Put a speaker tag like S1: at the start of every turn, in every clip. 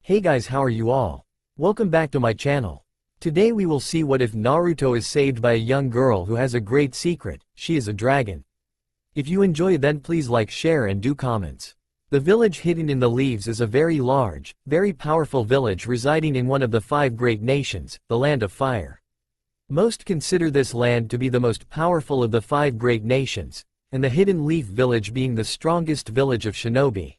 S1: Hey guys, how are you all? Welcome back to my channel. Today we will see what if Naruto is saved by a young girl who has a great secret. She is a dragon. If you enjoy, then please like, share and do comments. The village hidden in the leaves is a very large, very powerful village residing in one of the 5 great nations, the Land of Fire. Most consider this land to be the most powerful of the 5 great nations, and the Hidden Leaf village being the strongest village of shinobi.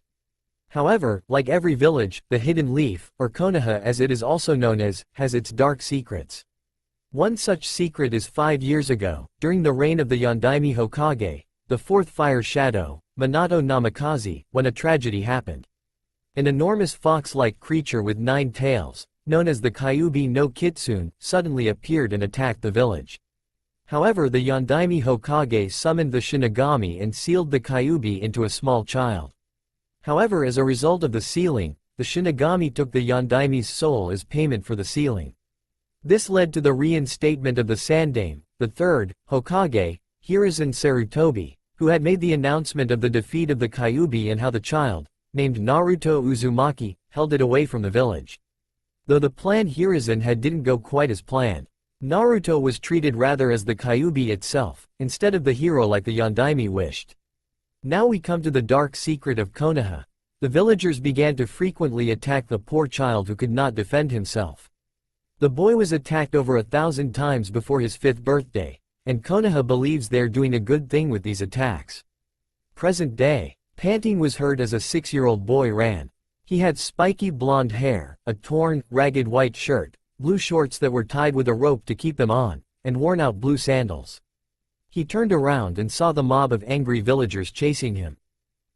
S1: However, like every village, the Hidden Leaf, or Konoha as it is also known as, has its dark secrets. One such secret is 5 years ago, during the reign of the Yondaime Hokage, the 4th Fire Shadow, Minato Namikaze, when a tragedy happened. An enormous fox-like creature with 9 tails, known as the Kyuubi no Kitsune, suddenly appeared and attacked the village. However, the Yondaime Hokage summoned the Shinigami and sealed the Kyuubi into a small child. However, as a result of the sealing, the Shinigami took the Yondaime's soul as payment for the sealing. This led to the reinstatement of the Sandaime, the 3rd Hokage, Hiruzen Sarutobi, who had made the announcement of the defeat of the Kyuubi and how the child, named Naruto Uzumaki, held it away from the village. Though the plan Hiruzen had didn't go quite as planned. Naruto was treated rather as the Kyuubi itself, instead of the hero like the Yondaime wished. Now we come to the dark secret of Konoha. The villagers began to frequently attack the poor child who could not defend himself. The boy was attacked over 1,000 times before his 5th birthday, and Konoha believes they're doing a good thing with these attacks. Present day, panting was heard as a 6-year-old boy ran. He had spiky blonde hair, a torn, ragged white shirt, blue shorts that were tied with a rope to keep them on, and worn-out blue sandals. He turned around and saw the mob of angry villagers chasing him.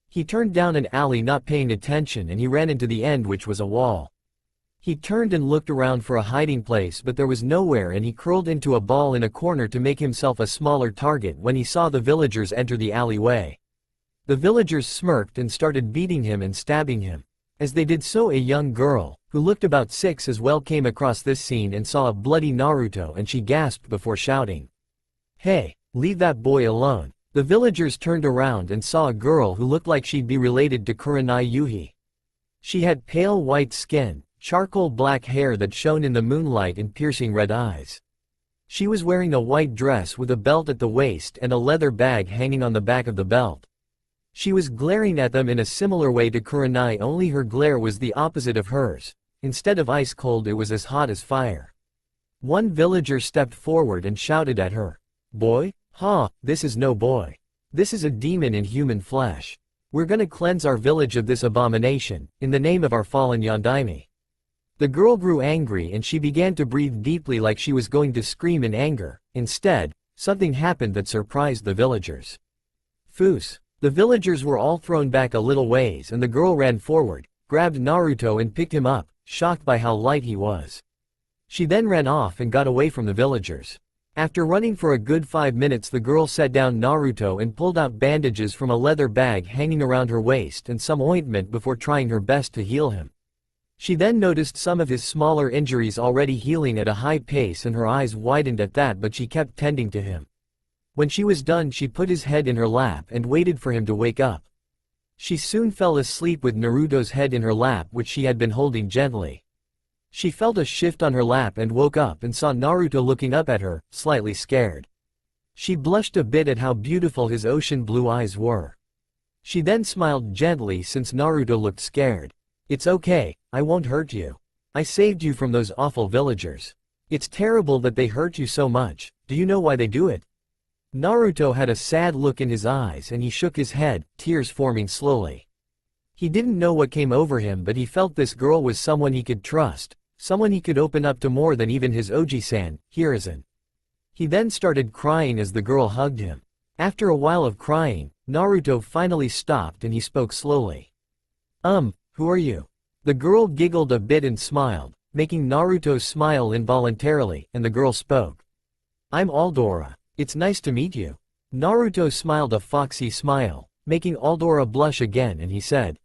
S1: He turned down an alley not paying attention and he ran into the end, which was a wall. He turned and looked around for a hiding place, but there was nowhere, and he curled into a ball in a corner to make himself a smaller target when he saw the villagers enter the alleyway. The villagers smirked and started beating him and stabbing him. As they did so, a young girl, who looked about 6 as well, came across this scene and saw a bloody Naruto, and she gasped before shouting, "Hey! Leave that boy alone." The villagers turned around and saw a girl who looked like she'd be related to Kurenai Yuhi. She had pale white skin, charcoal black hair that shone in the moonlight, and piercing red eyes. She was wearing a white dress with a belt at the waist and a leather bag hanging on the back of the belt. She was glaring at them in a similar way to Kurenai, only her glare was the opposite of hers. Instead of ice cold, it was as hot as fire. One villager stepped forward and shouted at her, "Boy? Ha, this is no boy. This is a demon in human flesh. We're gonna cleanse our village of this abomination, in the name of our fallen Yondaime." The girl grew angry and she began to breathe deeply like she was going to scream in anger. Instead, something happened that surprised the villagers. Foos! The villagers were all thrown back a little ways and the girl ran forward, grabbed Naruto and picked him up, shocked by how light he was. She then ran off and got away from the villagers. After running for a good 5 minutes, the girl set down Naruto and pulled out bandages from a leather bag hanging around her waist and some ointment before trying her best to heal him. She then noticed some of his smaller injuries already healing at a high pace and her eyes widened at that, but she kept tending to him. When she was done, she put his head in her lap and waited for him to wake up. She soon fell asleep with Naruto's head in her lap, which she had been holding gently. She felt a shift on her lap and woke up and saw Naruto looking up at her, slightly scared. She blushed a bit at how beautiful his ocean blue eyes were. She then smiled gently since Naruto looked scared. "It's okay, I won't hurt you. I saved you from those awful villagers. It's terrible that they hurt you so much. Do you know why they do it?" Naruto had a sad look in his eyes and he shook his head, tears forming slowly. He didn't know what came over him, but he felt this girl was someone he could trust. Someone he could open up to more than even his Oji-san, Hiruzen. He then started crying as the girl hugged him. After a while of crying, Naruto finally stopped and he spoke slowly. Who are you?" The girl giggled a bit and smiled, making Naruto smile involuntarily, and the girl spoke. "I'm Aldora. It's nice to meet you." Naruto smiled a foxy smile, making Aldora blush again, and he said,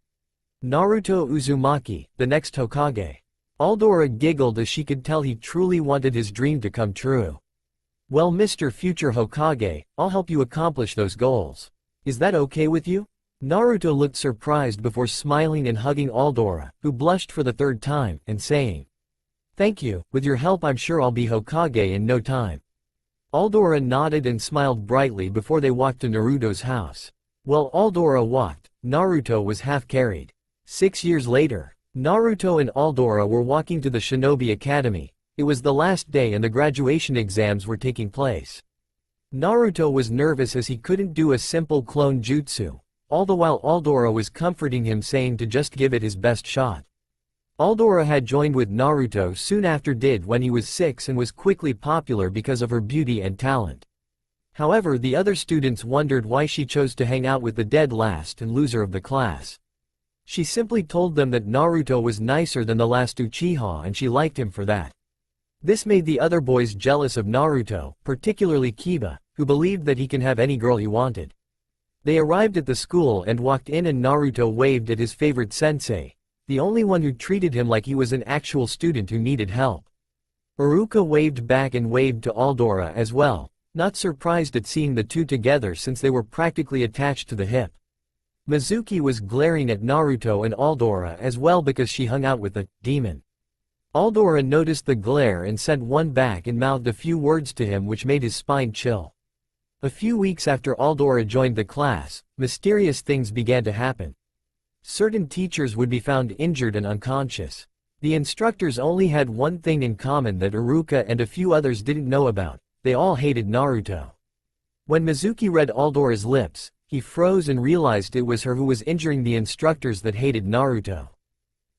S1: "Naruto Uzumaki, the next Hokage." Aldora giggled as she could tell he truly wanted his dream to come true. "Well, Mr. Future Hokage, I'll help you accomplish those goals. Is that okay with you?" Naruto looked surprised before smiling and hugging Aldora, who blushed for the third time, and saying, "Thank you, with your help I'm sure I'll be Hokage in no time." Aldora nodded and smiled brightly before they walked to Naruto's house. While Aldora walked, Naruto was half carried. 6 years later, Naruto and Aldora were walking to the Shinobi Academy. It was the last day and the graduation exams were taking place. Naruto was nervous as he couldn't do a simple clone jutsu, all the while Aldora was comforting him saying to just give it his best shot. Aldora had joined with Naruto soon after when he was 6 and was quickly popular because of her beauty and talent. However, the other students wondered why she chose to hang out with the dead last and loser of the class. She simply told them that Naruto was nicer than the last Uchiha and she liked him for that. This made the other boys jealous of Naruto, particularly Kiba, who believed that he can have any girl he wanted. They arrived at the school and walked in and Naruto waved at his favorite sensei, the only one who treated him like he was an actual student who needed help. Iruka waved back and waved to Aldora as well, not surprised at seeing the two together since they were practically attached to the hip. Mizuki was glaring at Naruto and Aldora as well because she hung out with the demon. Aldora noticed the glare and sent one back and mouthed a few words to him which made his spine chill. A few weeks after Aldora joined the class, mysterious things began to happen. Certain teachers would be found injured and unconscious. The instructors only had one thing in common that Iruka and a few others didn't know about: they all hated Naruto. When Mizuki read Aldora's lips, he froze and realized it was her who was injuring the instructors that hated Naruto.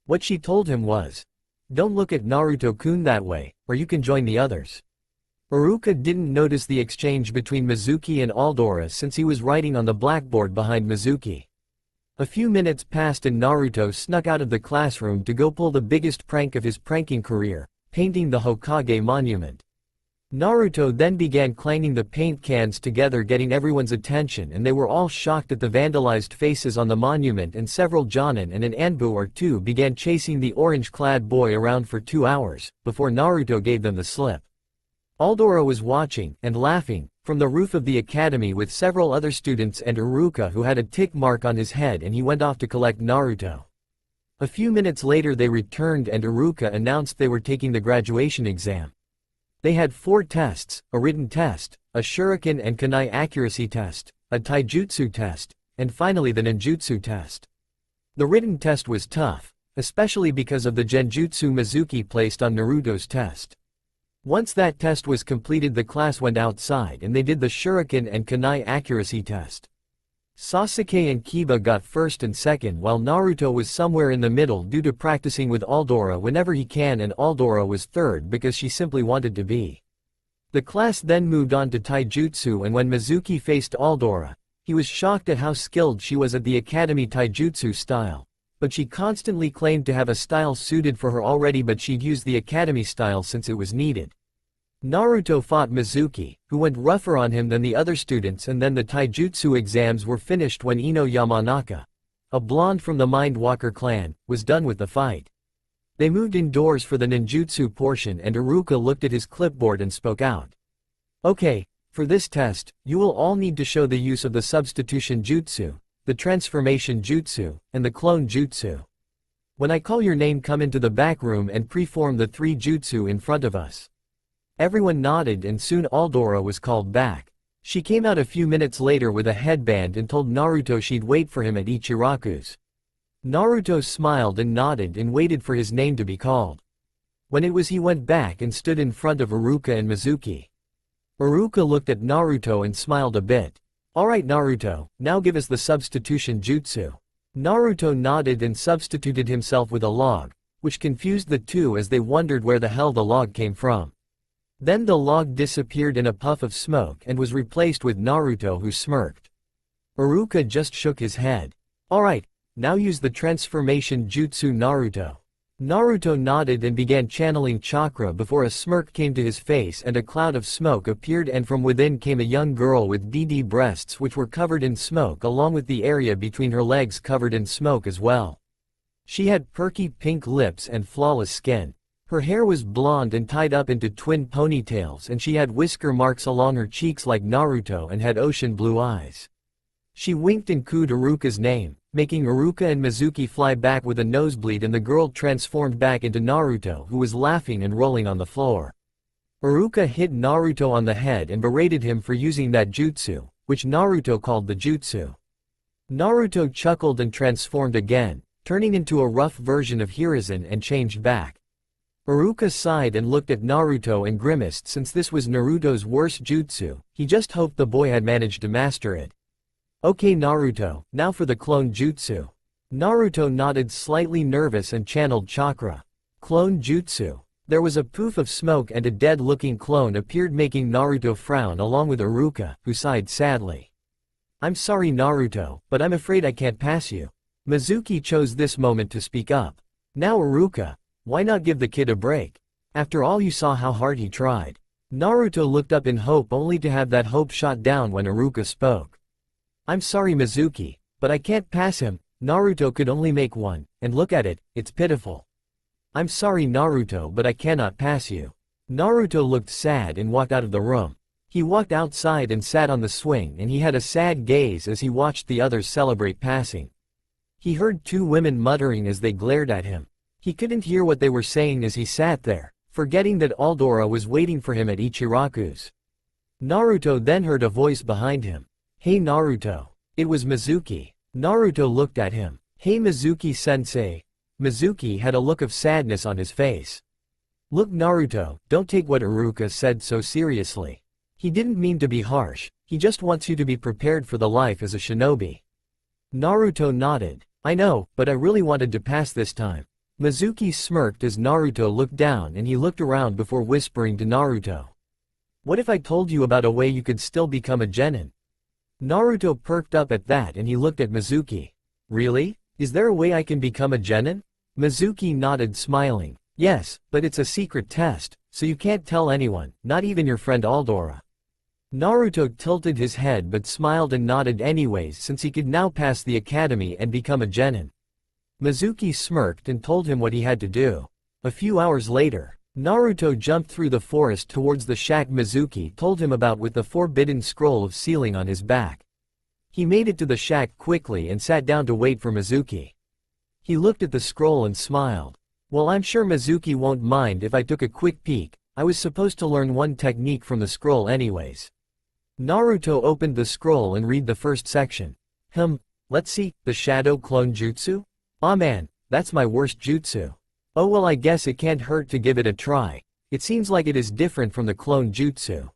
S1: What she told him was, "Don't look at Naruto-kun that way, or you can join the others." Iruka didn't notice the exchange between Mizuki and Aldora since he was writing on the blackboard behind Mizuki. A few minutes passed and Naruto snuck out of the classroom to go pull the biggest prank of his pranking career, painting the Hokage monument. Naruto then began clanging the paint cans together, getting everyone's attention, and they were all shocked at the vandalized faces on the monument, and several Jonin and an Anbu or two began chasing the orange-clad boy around for 2 hours, before Naruto gave them the slip. Aldora was watching, and laughing, from the roof of the academy with several other students and Iruka who had a tick mark on his head, and he went off to collect Naruto. A few minutes later they returned and Iruka announced they were taking the graduation exam. They had 4 tests, a written test, a shuriken and kunai accuracy test, a taijutsu test, and finally the ninjutsu test. The written test was tough, especially because of the genjutsu Mizuki placed on Naruto's test. Once that test was completed, the class went outside and they did the shuriken and kunai accuracy test. Sasuke and Kiba got first and second, while Naruto was somewhere in the middle due to practicing with Aldora whenever he can, and Aldora was third because she simply wanted to be. The class then moved on to taijutsu, and when Mizuki faced Aldora, he was shocked at how skilled she was at the academy taijutsu style. But she constantly claimed to have a style suited for her already, but she'd use the academy style since it was needed. Naruto fought Mizuki, who went rougher on him than the other students, and then the taijutsu exams were finished when Ino Yamanaka, a blonde from the Mind Walker clan, was done with the fight. They moved indoors for the ninjutsu portion, and Iruka looked at his clipboard and spoke out. "Okay, for this test, you will all need to show the use of the substitution jutsu, the transformation jutsu, and the clone jutsu. When I call your name, come into the back room and preform the 3 jutsu in front of us." Everyone nodded, and soon Aldora was called back. She came out a few minutes later with a headband and told Naruto she'd wait for him at Ichiraku's. Naruto smiled and nodded and waited for his name to be called. When it was, he went back and stood in front of Iruka and Mizuki. Iruka looked at Naruto and smiled a bit. "Alright Naruto, now give us the substitution jutsu." Naruto nodded and substituted himself with a log, which confused the two as they wondered where the hell the log came from. Then the log disappeared in a puff of smoke and was replaced with Naruto, who smirked. Iruka just shook his head. "Alright, now use the transformation jutsu Naruto." Naruto nodded and began channeling chakra before a smirk came to his face and a cloud of smoke appeared, and from within came a young girl with DD breasts which were covered in smoke, along with the area between her legs covered in smoke as well. She had perky pink lips and flawless skin. Her hair was blonde and tied up into twin ponytails, and she had whisker marks along her cheeks like Naruto and had ocean blue eyes. She winked and cooed Iruka's name, making Iruka and Mizuki fly back with a nosebleed, and the girl transformed back into Naruto, who was laughing and rolling on the floor. Iruka hit Naruto on the head and berated him for using that jutsu, which Naruto called the jutsu. Naruto chuckled and transformed again, turning into a rough version of Hiruzen and changed back. Iruka sighed and looked at Naruto and grimaced, since this was Naruto's worst jutsu. He just hoped the boy had managed to master it. Okay Naruto, now for the clone jutsu. Naruto nodded, slightly nervous, and channeled chakra. Clone jutsu. There was a poof of smoke and a dead-looking clone appeared, making Naruto frown along with Iruka, who sighed sadly. I'm sorry Naruto, but I'm afraid I can't pass you. Mizuki chose this moment to speak up. Now Iruka, why not give the kid a break? After all, you saw how hard he tried. Naruto looked up in hope, only to have that hope shot down when Iruka spoke. I'm sorry Mizuki, but I can't pass him. Naruto could only make one, and look at it, it's pitiful. I'm sorry Naruto, but I cannot pass you. Naruto looked sad and walked out of the room. He walked outside and sat on the swing, and he had a sad gaze as he watched the others celebrate passing. He heard two women muttering as they glared at him. He couldn't hear what they were saying as he sat there, forgetting that Aldora was waiting for him at Ichiraku's. Naruto then heard a voice behind him. Hey Naruto. It was Mizuki. Naruto looked at him. Hey Mizuki-sensei. Mizuki had a look of sadness on his face. Look Naruto, don't take what Iruka said so seriously. He didn't mean to be harsh, he just wants you to be prepared for the life as a shinobi. Naruto nodded. I know, but I really wanted to pass this time. Mizuki smirked as Naruto looked down, and he looked around before whispering to Naruto. What if I told you about a way you could still become a genin? Naruto perked up at that and he looked at Mizuki. Really? Is there a way I can become a genin? Mizuki nodded, smiling. Yes, but it's a secret test, so you can't tell anyone, not even your friend Aldora. Naruto tilted his head but smiled and nodded anyways, since he could now pass the academy and become a genin. Mizuki smirked and told him what he had to do. A few hours later, Naruto jumped through the forest towards the shack Mizuki told him about with the forbidden scroll of sealing on his back. He made it to the shack quickly and sat down to wait for Mizuki. He looked at the scroll and smiled. Well, I'm sure Mizuki won't mind if I took a quick peek. I was supposed to learn one technique from the scroll anyways. Naruto opened the scroll and read the first section. Let's see, the shadow clone jutsu? Aw man, that's my worst jutsu. Oh well, I guess it can't hurt to give it a try. It seems like it is different from the clone jutsu.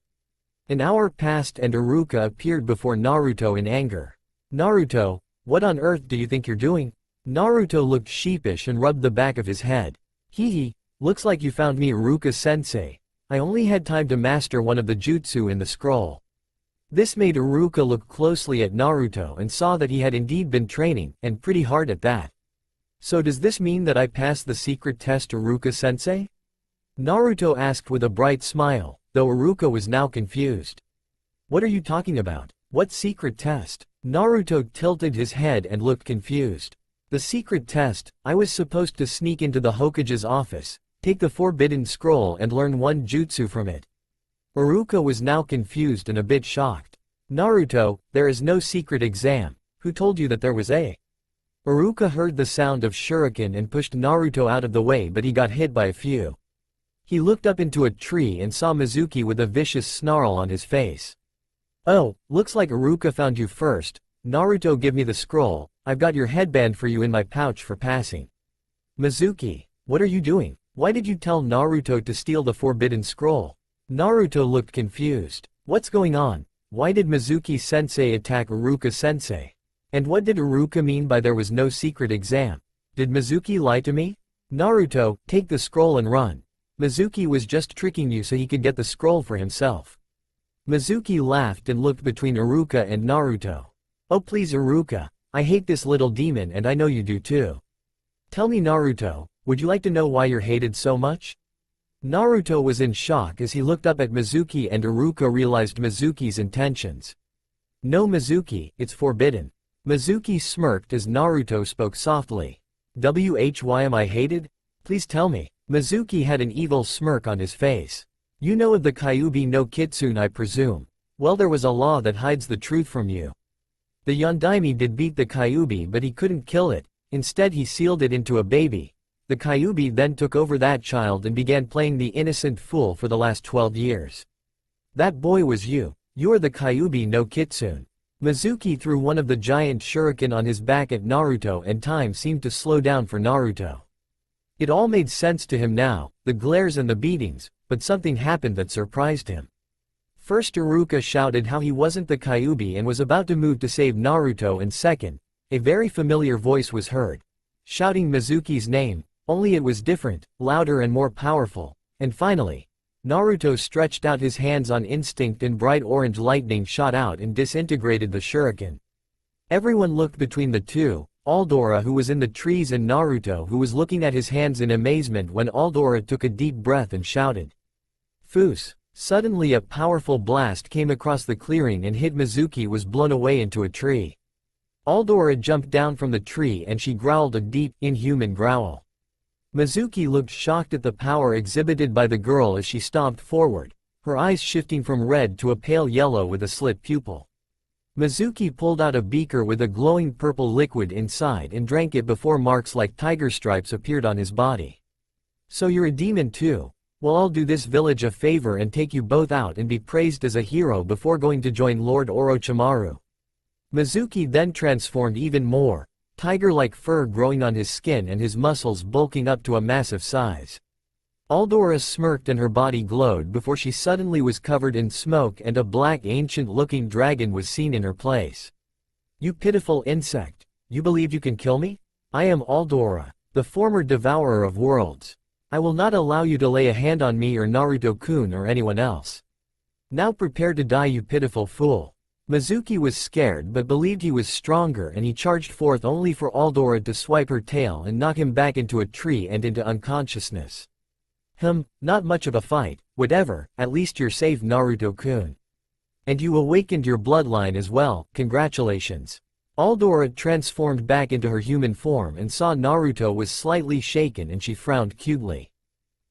S1: An hour passed and Iruka appeared before Naruto in anger. Naruto, what on earth do you think you're doing? Naruto looked sheepish and rubbed the back of his head. Hee, looks like you found me, Iruka-sensei. I only had time to master one of the jutsu in the scroll. This made Iruka look closely at Naruto and saw that he had indeed been training, and pretty hard at that. So does this mean that I passed the secret test, Iruka-sensei? Naruto asked with a bright smile, though Iruka was now confused. What are you talking about? What secret test? Naruto tilted his head and looked confused. The secret test, I was supposed to sneak into the Hokage's office, take the forbidden scroll and learn one jutsu from it. Iruka was now confused and a bit shocked. Naruto, there is no secret exam. Who told you that there was a? Iruka heard the sound of shuriken and pushed Naruto out of the way, but he got hit by a few. He looked up into a tree and saw Mizuki with a vicious snarl on his face. Oh, looks like Iruka found you first. Naruto, give me the scroll. I've got your headband for you in my pouch for passing. Mizuki, what are you doing? Why did you tell Naruto to steal the forbidden scroll? Naruto looked confused. What's going on? Why did Mizuki-sensei attack Iruka-sensei? And what did Iruka mean by there was no secret exam? Did Mizuki lie to me? Naruto, take the scroll and run. Mizuki was just tricking you so he could get the scroll for himself. Mizuki laughed and looked between Iruka and Naruto. Oh please Iruka, I hate this little demon and I know you do too. Tell me Naruto, would you like to know why you're hated so much? Naruto was in shock as he looked up at Mizuki and Iruka realized Mizuki's intentions. No Mizuki, it's forbidden. Mizuki smirked as Naruto spoke softly. Why am I hated? Please tell me. Mizuki had an evil smirk on his face. You know of the Kyuubi no Kitsune, I presume. Well, there was a law that hides the truth from you. The Yondaime did beat the Kyuubi, but he couldn't kill it. Instead he sealed it into a baby. The Kyuubi then took over that child and began playing the innocent fool for the last 12 years. That boy was you. You're the Kyuubi no Kitsune. Mizuki threw one of the giant shuriken on his back at Naruto, and time seemed to slow down for Naruto. It all made sense to him now, the glares and the beatings, but something happened that surprised him. First, Iruka shouted how he wasn't the Kyuubi and was about to move to save Naruto, and second, a very familiar voice was heard, shouting Mizuki's name, only it was different, louder and more powerful. And finally, Naruto stretched out his hands on instinct and bright orange lightning shot out and disintegrated the shuriken. Everyone looked between the two, Aldora, who was in the trees, and Naruto, who was looking at his hands in amazement, when Aldora took a deep breath and shouted, "Foos!" Suddenly a powerful blast came across the clearing and hit Mizuki, was blown away into a tree. Aldora jumped down from the tree and she growled a deep, inhuman growl. Mizuki looked shocked at the power exhibited by the girl as she stomped forward, her eyes shifting from red to a pale yellow with a slit pupil. Mizuki pulled out a beaker with a glowing purple liquid inside and drank it before marks like tiger stripes appeared on his body. "So you're a demon too? Well, I'll do this village a favor and take you both out and be praised as a hero before going to join Lord Orochimaru." Mizuki then transformed even more, tiger-like fur growing on his skin and his muscles bulking up to a massive size. Aldora smirked and her body glowed before she suddenly was covered in smoke and a black ancient-looking dragon was seen in her place. "You pitiful insect! You believe you can kill me? I am Aldora, the former devourer of worlds. I will not allow you to lay a hand on me or Naruto-kun or anyone else. Now prepare to die, you pitiful fool." Mizuki was scared but believed he was stronger, and he charged forth only for Aldora to swipe her tail and knock him back into a tree and into unconsciousness. Not much of a fight, whatever, at least you're safe, Naruto-kun. And you awakened your bloodline as well, congratulations. Aldora transformed back into her human form and saw Naruto was slightly shaken and she frowned cutely.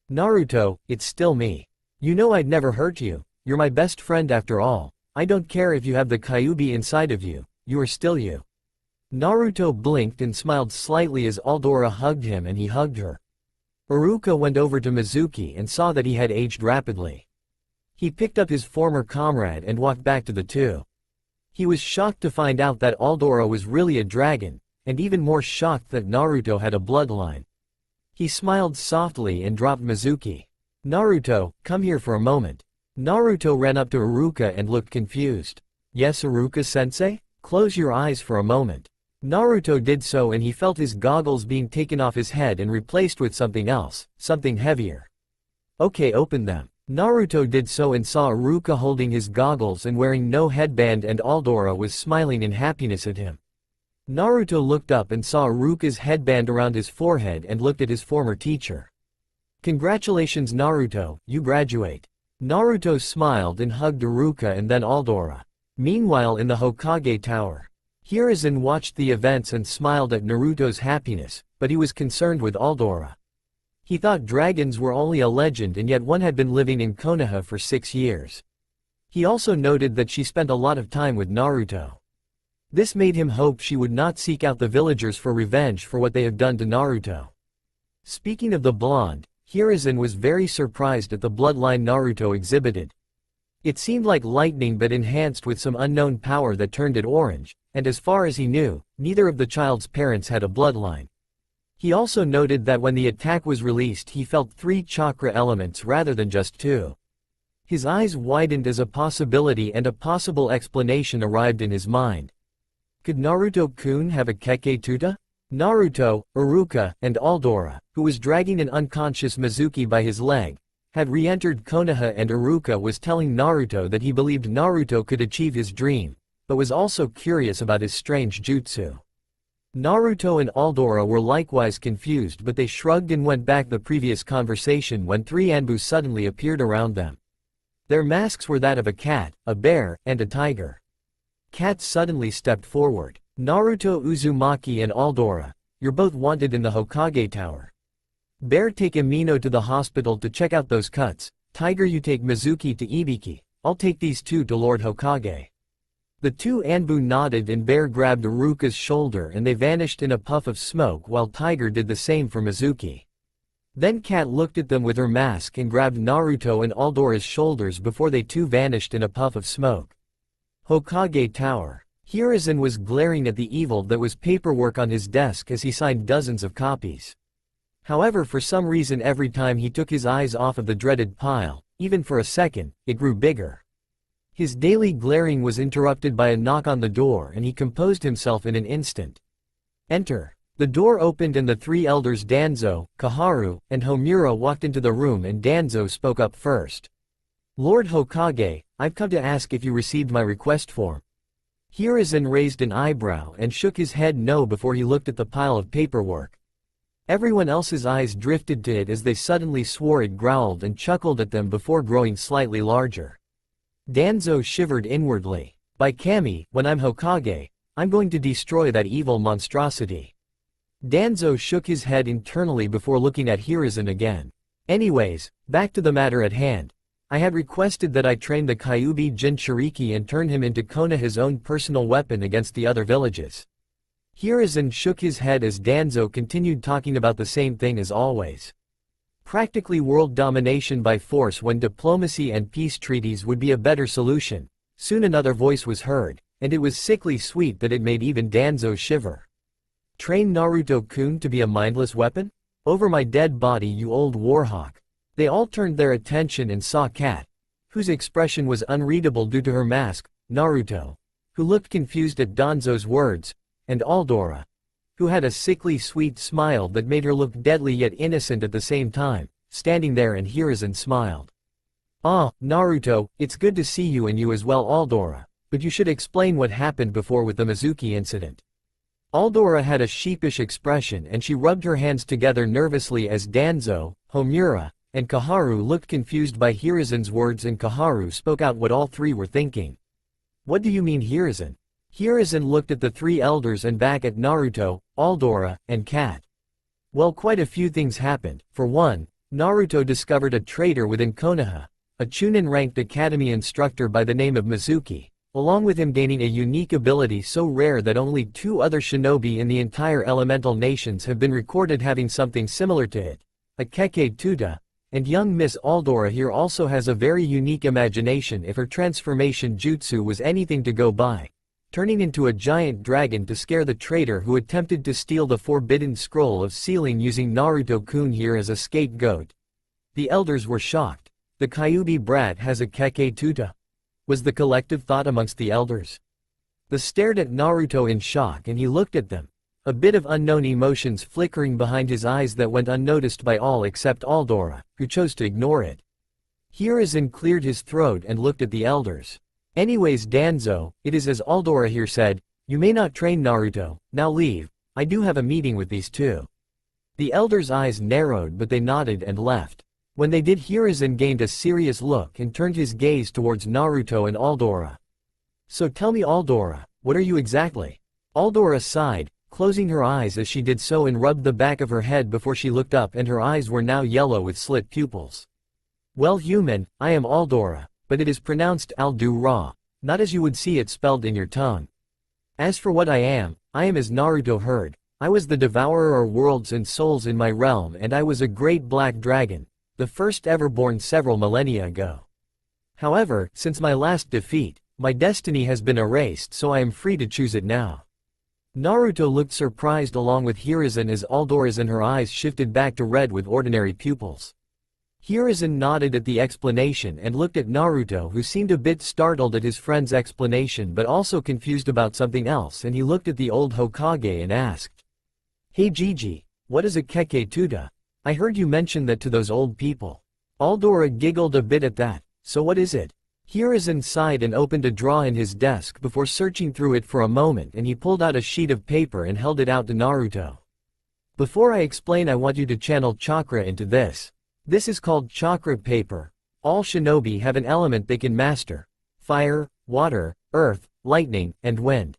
S1: "Naruto, it's still me. You know I'd never hurt you, you're my best friend after all. I don't care if you have the Kyuubi inside of you, you are still you." Naruto blinked and smiled slightly as Aldora hugged him and he hugged her. Iruka went over to Mizuki and saw that he had aged rapidly. He picked up his former comrade and walked back to the two. He was shocked to find out that Aldora was really a dragon, and even more shocked that Naruto had a bloodline. He smiled softly and dropped Mizuki. "Naruto, come here for a moment." Naruto ran up to Iruka and looked confused. "Yes, Iruka-sensei? Close your eyes for a moment." Naruto did so and he felt his goggles being taken off his head and replaced with something else, something heavier. "Okay, open them." Naruto did so and saw Iruka holding his goggles and wearing no headband, and Aldora was smiling in happiness at him. Naruto looked up and saw Iruka's headband around his forehead and looked at his former teacher. "Congratulations, Naruto, you graduate." Naruto smiled and hugged Iruka and then Aldora. Meanwhile, in the Hokage Tower, Hiruzen watched the events and smiled at Naruto's happiness, but he was concerned with Aldora. He thought dragons were only a legend, and yet one had been living in Konoha for 6 years. He also noted that she spent a lot of time with Naruto. This made him hope she would not seek out the villagers for revenge for what they have done to Naruto. Speaking of the blonde, Hiruzen was very surprised at the bloodline Naruto exhibited. It seemed like lightning but enhanced with some unknown power that turned it orange, and as far as he knew, neither of the child's parents had a bloodline. He also noted that when the attack was released he felt 3 chakra elements rather than just 2. His eyes widened as a possibility and a possible explanation arrived in his mind. Could Naruto-kun have a Kekkei-tuta? Naruto, Iruka, and Aldora, who was dragging an unconscious Mizuki by his leg, had re-entered Konoha, and Iruka was telling Naruto that he believed Naruto could achieve his dream, but was also curious about his strange jutsu. Naruto and Aldora were likewise confused, but they shrugged and went back the previous conversation when 3 Anbu suddenly appeared around them. Their masks were that of a cat, a bear, and a tiger. Cat suddenly stepped forward. "Naruto, Uzumaki, and Aldora, you're both wanted in the Hokage Tower. Bear, take Amino to the hospital to check out those cuts. Tiger, you take Mizuki to Ibiki. I'll take these 2 to Lord Hokage." The two Anbu nodded and Bear grabbed Aruka's shoulder and they vanished in a puff of smoke while Tiger did the same for Mizuki. Then Kat looked at them with her mask and grabbed Naruto and Aldora's shoulders before they too vanished in a puff of smoke. Hokage Tower. Hiruzen was glaring at the evil that was paperwork on his desk as he signed dozens of copies. However, for some reason every time he took his eyes off of the dreaded pile, even for a second, it grew bigger. His daily glaring was interrupted by a knock on the door and he composed himself in an instant. Enter. The door opened and the three elders Danzo, Kaharu, and Homura walked into the room and Danzo spoke up first. Lord Hokage, I've come to ask if you received my request form. Hiruzen raised an eyebrow and shook his head no before he looked at the pile of paperwork. Everyone else's eyes drifted to it as they suddenly swore it growled and chuckled at them before growing slightly larger. Danzo shivered inwardly. By Kami, when I'm Hokage, I'm going to destroy that evil monstrosity. Danzo shook his head internally before looking at Hiruzen again. Anyways, back to the matter at hand. I had requested that I train the Kyuubi Jinchuriki and turn him into Konoha's own personal weapon against the other villages. Hiruzen shook his head as Danzo continued talking about the same thing as always. Practically world domination by force when diplomacy and peace treaties would be a better solution. Soon another voice was heard, and it was sickly sweet that it made even Danzo shiver. Train Naruto-kun to be a mindless weapon? Over my dead body, you old warhawk. They all turned their attention and saw Kat, whose expression was unreadable due to her mask, Naruto, who looked confused at Danzo's words, and Aldora, who had a sickly sweet smile that made her look deadly yet innocent at the same time, standing there, and Hiruzen smiled. Ah, Naruto, it's good to see you and you as well, Aldora, but you should explain what happened before with the Mizuki incident. Aldora had a sheepish expression and she rubbed her hands together nervously as Danzo, Homura, and Kaharu looked confused by Hiruzen's words and Kaharu spoke out what all three were thinking. What do you mean, Hiruzen? Hiruzen looked at the three elders and back at Naruto, Aldora, and Kat. Well, quite a few things happened. For one, Naruto discovered a traitor within Konoha, a Chunin-ranked academy instructor by the name of Mizuki, along with him gaining a unique ability so rare that only 2 other shinobi in the entire elemental nations have been recorded having something similar to it, a Keke Tuta, and young Miss Aldora here also has a very unique imagination if her transformation jutsu was anything to go by, turning into a giant dragon to scare the traitor who attempted to steal the forbidden scroll of sealing using Naruto-kun here as a scapegoat. The elders were shocked. The Kyuubi brat has a Keke Tuta, was the collective thought amongst the elders. They stared at Naruto in shock and he looked at them, a bit of unknown emotions flickering behind his eyes that went unnoticed by all except Aldora, who chose to ignore it. Hiruzen cleared his throat and looked at the elders. Anyways, Danzo, it is as Aldora here said, you may not train Naruto, now leave, I do have a meeting with these two. The elders' eyes narrowed but they nodded and left. When they did, Hiruzen gained a serious look and turned his gaze towards Naruto and Aldora. So tell me, Aldora, what are you exactly? Aldora sighed, closing her eyes as she did so and rubbed the back of her head before she looked up and her eyes were now yellow with slit pupils. Well, human, I am Aldora, but it is pronounced Al-Du-Ra, not as you would see it spelled in your tongue. As for what I am as Naruto heard, I was the devourer of worlds and souls in my realm and I was a great black dragon, the first ever born several millennia ago. However, since my last defeat, my destiny has been erased so I am free to choose it now. Naruto looked surprised along with Hiruzen as Aldora's and her eyes shifted back to red with ordinary pupils. Hiruzen nodded at the explanation and looked at Naruto who seemed a bit startled at his friend's explanation but also confused about something else, and he looked at the old Hokage and asked, Hey Gigi, what is a Keke Tuta? I heard you mention that to those old people. Aldora giggled a bit at that, so what is it? Hiruzen sighed and opened a drawer in his desk before searching through it for a moment, and he pulled out a sheet of paper and held it out to Naruto. Before I explain, I want you to channel chakra into this. This is called chakra paper. All shinobi have an element they can master: fire, water, earth, lightning, and wind.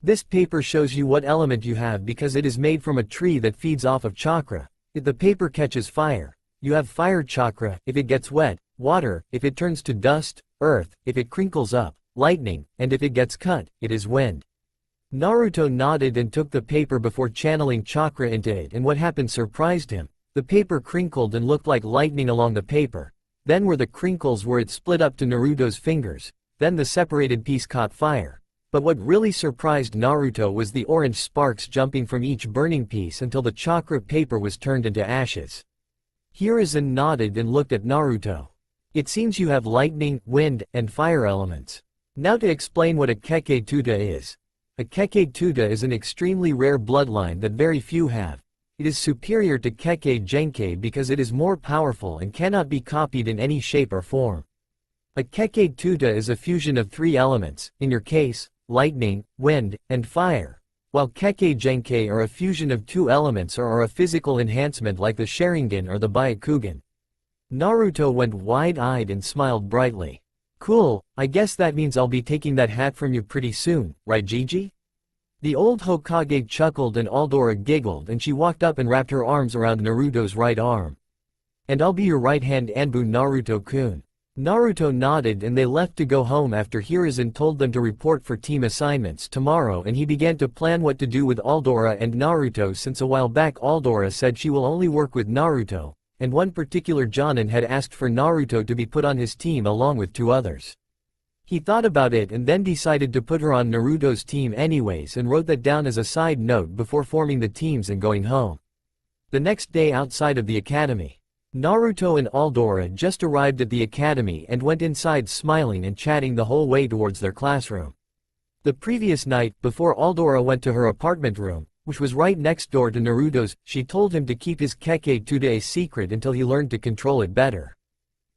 S1: This paper shows you what element you have because it is made from a tree that feeds off of chakra. If the paper catches fire, you have fire chakra; if it gets wet, water; if it turns to dust, earth; if it crinkles up, lightning, and if it gets cut, it is wind. Naruto nodded and took the paper before channeling chakra into it, and what happened surprised him. The paper crinkled and looked like lightning along the paper. Then were the crinkles where it split up to Naruto's fingers. Then the separated piece caught fire. But what really surprised Naruto was the orange sparks jumping from each burning piece until the chakra paper was turned into ashes. Hiruzen nodded and looked at Naruto. It seems you have lightning, wind, and fire elements. Now to explain what a Kekkei Tuta is. A Kekkei Tuta is an extremely rare bloodline that very few have. It is superior to Kekkei Genkei because it is more powerful and cannot be copied in any shape or form. A Kekkei Tuta is a fusion of 3 elements, in your case, lightning, wind, and fire, while Kekkei Genkei are a fusion of 2 elements or are a physical enhancement like the Sharingan or the Byakugan. Naruto went wide-eyed and smiled brightly. Cool, I guess that means I'll be taking that hat from you pretty soon, right Gigi? The old Hokage chuckled and Aldora giggled and she walked up and wrapped her arms around Naruto's right arm. And I'll be your right hand Anbu Naruto-kun. Naruto nodded and they left to go home after Hiruzen told them to report for team assignments tomorrow, and he began to plan what to do with Aldora and Naruto, since a while back Aldora said she will only work with Naruto, and one particular Jonin had asked for Naruto to be put on his team along with 2 others. He thought about it and then decided to put her on Naruto's team anyways and wrote that down as a side note before forming the teams and going home. The next day outside of the academy, Naruto and Aldora just arrived at the academy and went inside smiling and chatting the whole way towards their classroom. The previous night, before Aldora went to her apartment room, which was right next door to Naruto's, she told him to keep his Kekkei Tuta a secret until he learned to control it better.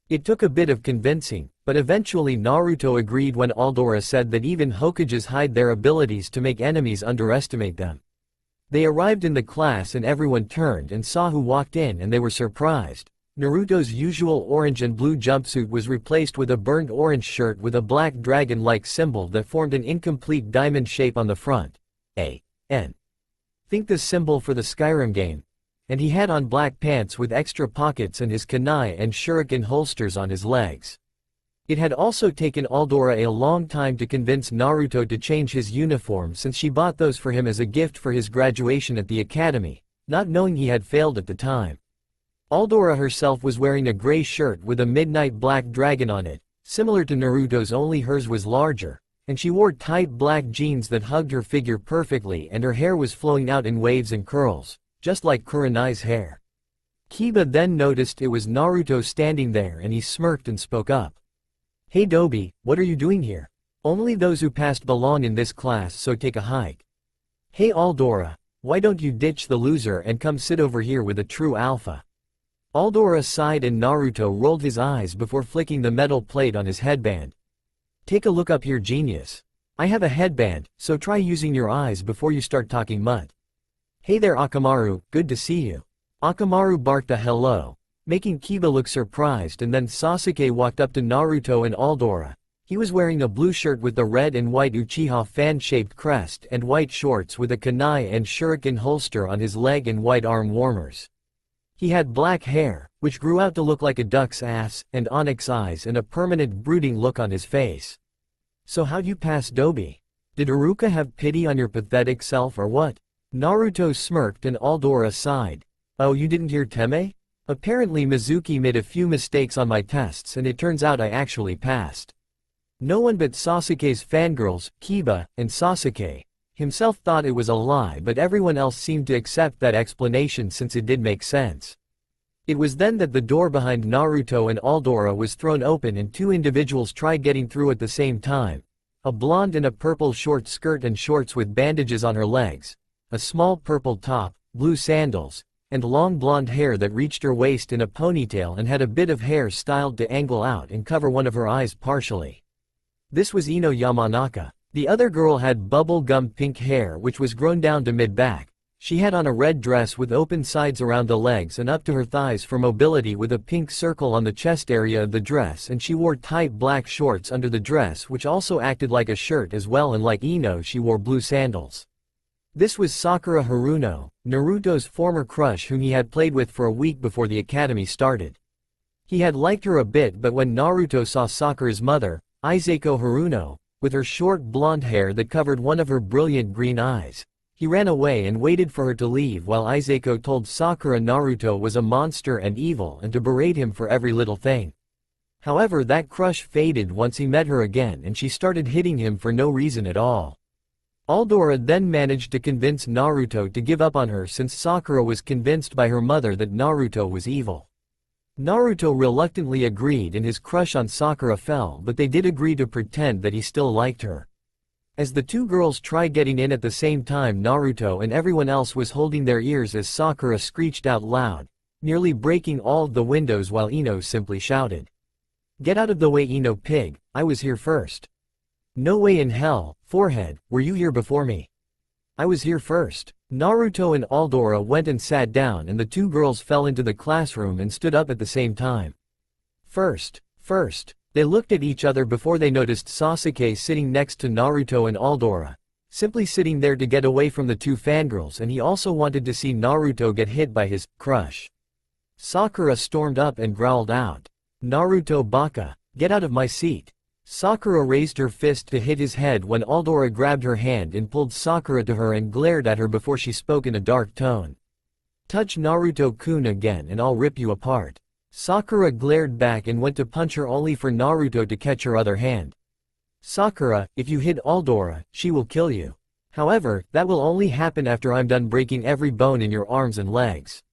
S1: It took a bit of convincing, but eventually Naruto agreed when Aldora said that even Hokages hide their abilities to make enemies underestimate them. They arrived in the class and everyone turned and saw who walked in, and they were surprised. Naruto's usual orange and blue jumpsuit was replaced with a burnt orange shirt with a black dragon-like symbol that formed an incomplete diamond shape on the front. A.N. Think the symbol for the Skyrim game. And he had on black pants with extra pockets and his kunai and shuriken holsters on his legs. It had also taken Aldora a long time to convince Naruto to change his uniform, since she bought those for him as a gift for his graduation at the academy, not knowing he had failed at the time. Aldora herself was wearing a gray shirt with a midnight black dragon on it, similar to Naruto's, only hers was larger, and she wore tight black jeans that hugged her figure perfectly, and her hair was flowing out in waves and curls, just like Kurenai's hair. Kiba then noticed it was Naruto standing there and he smirked and spoke up. Hey Dobi, what are you doing here? Only those who passed belong in this class, so take a hike. Hey Aldora, why don't you ditch the loser and come sit over here with a true alpha? Aldora sighed and Naruto rolled his eyes before flicking the metal plate on his headband. Take a look up here genius. I have a headband, so try using your eyes before you start talking mud. Hey there Akamaru, good to see you. Akamaru barked a hello, making Kiba look surprised, and then Sasuke walked up to Naruto and Aldora. He was wearing a blue shirt with the red and white Uchiha fan-shaped crest and white shorts with a kunai and shuriken holster on his leg and white arm warmers. He had black hair, which grew out to look like a duck's ass, and onyx eyes and a permanent brooding look on his face. So how'd you pass Dobi? Did Iruka have pity on your pathetic self or what? Naruto smirked and Aldora sighed. Oh, you didn't hear Teme? Apparently Mizuki made a few mistakes on my tests and it turns out I actually passed. No one but Sasuke's fangirls, Kiba, and Sasuke himself thought it was a lie, but everyone else seemed to accept that explanation since it did make sense. It was then that the door behind Naruto and Aldora was thrown open and 2 individuals tried getting through at the same time. A blonde in a purple short skirt and shorts with bandages on her legs, a small purple top, blue sandals, and long blonde hair that reached her waist in a ponytail and had a bit of hair styled to angle out and cover one of her eyes partially. This was Ino Yamanaka. The other girl had bubble-gum pink hair which was grown down to mid-back. She had on a red dress with open sides around the legs and up to her thighs for mobility, with a pink circle on the chest area of the dress, and she wore tight black shorts under the dress which also acted like a shirt as well, and like Ino she wore blue sandals. This was Sakura Haruno, Naruto's former crush, whom he had played with for a week before the academy started. He had liked her a bit, but when Naruto saw Sakura's mother, Izako Haruno, with her short blonde hair that covered one of her brilliant green eyes. He ran away and waited for her to leave while Izako told Sakura Naruto was a monster and evil and to berate him for every little thing. However, that crush faded once he met her again and she started hitting him for no reason at all. Aldora then managed to convince Naruto to give up on her since Sakura was convinced by her mother that Naruto was evil. Naruto reluctantly agreed and his crush on Sakura fell, but they did agree to pretend that he still liked her. As the two girls tried getting in at the same time, Naruto and everyone else was holding their ears as Sakura screeched out loud, nearly breaking all of the windows while Ino simply shouted, "Get out of the way, Ino pig, I was here first." "No way in hell, forehead, were you here before me?" "I was here first." Naruto and Aldora went and sat down and the two girls fell into the classroom and stood up at the same time. First. They looked at each other before they noticed Sasuke sitting next to Naruto and Aldora, simply sitting there to get away from the two fangirls, and he also wanted to see Naruto get hit by his crush. Sakura stormed up and growled out, "Naruto baka, get out of my seat." Sakura raised her fist to hit his head when Aldora grabbed her hand and pulled Sakura to her and glared at her before she spoke in a dark tone. "Touch Naruto-kun again and I'll rip you apart." Sakura glared back and went to punch her only for Naruto to catch her other hand. "Sakura, if you hit Aldora, she will kill you. However, that will only happen after I'm done breaking every bone in your arms and legs."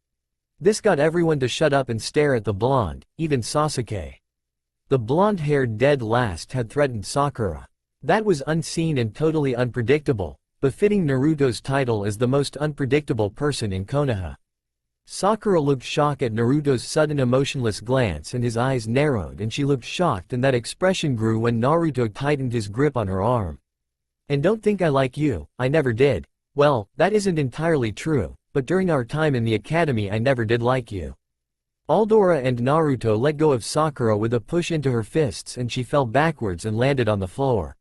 S1: This got everyone to shut up and stare at the blonde, even Sasuke. The blonde-haired dead last had threatened Sakura. That was unseen and totally unpredictable, befitting Naruto's title as the most unpredictable person in Konoha. Sakura looked shocked at Naruto's sudden emotionless glance and his eyes narrowed and she looked shocked, and that expression grew when Naruto tightened his grip on her arm. "And don't think I like you, I never did." "Well, that isn't entirely true, but during our time in the academy I never did like you." Aldora and Naruto let go of Sakura with a push into her fists and she fell backwards and landed on the floor.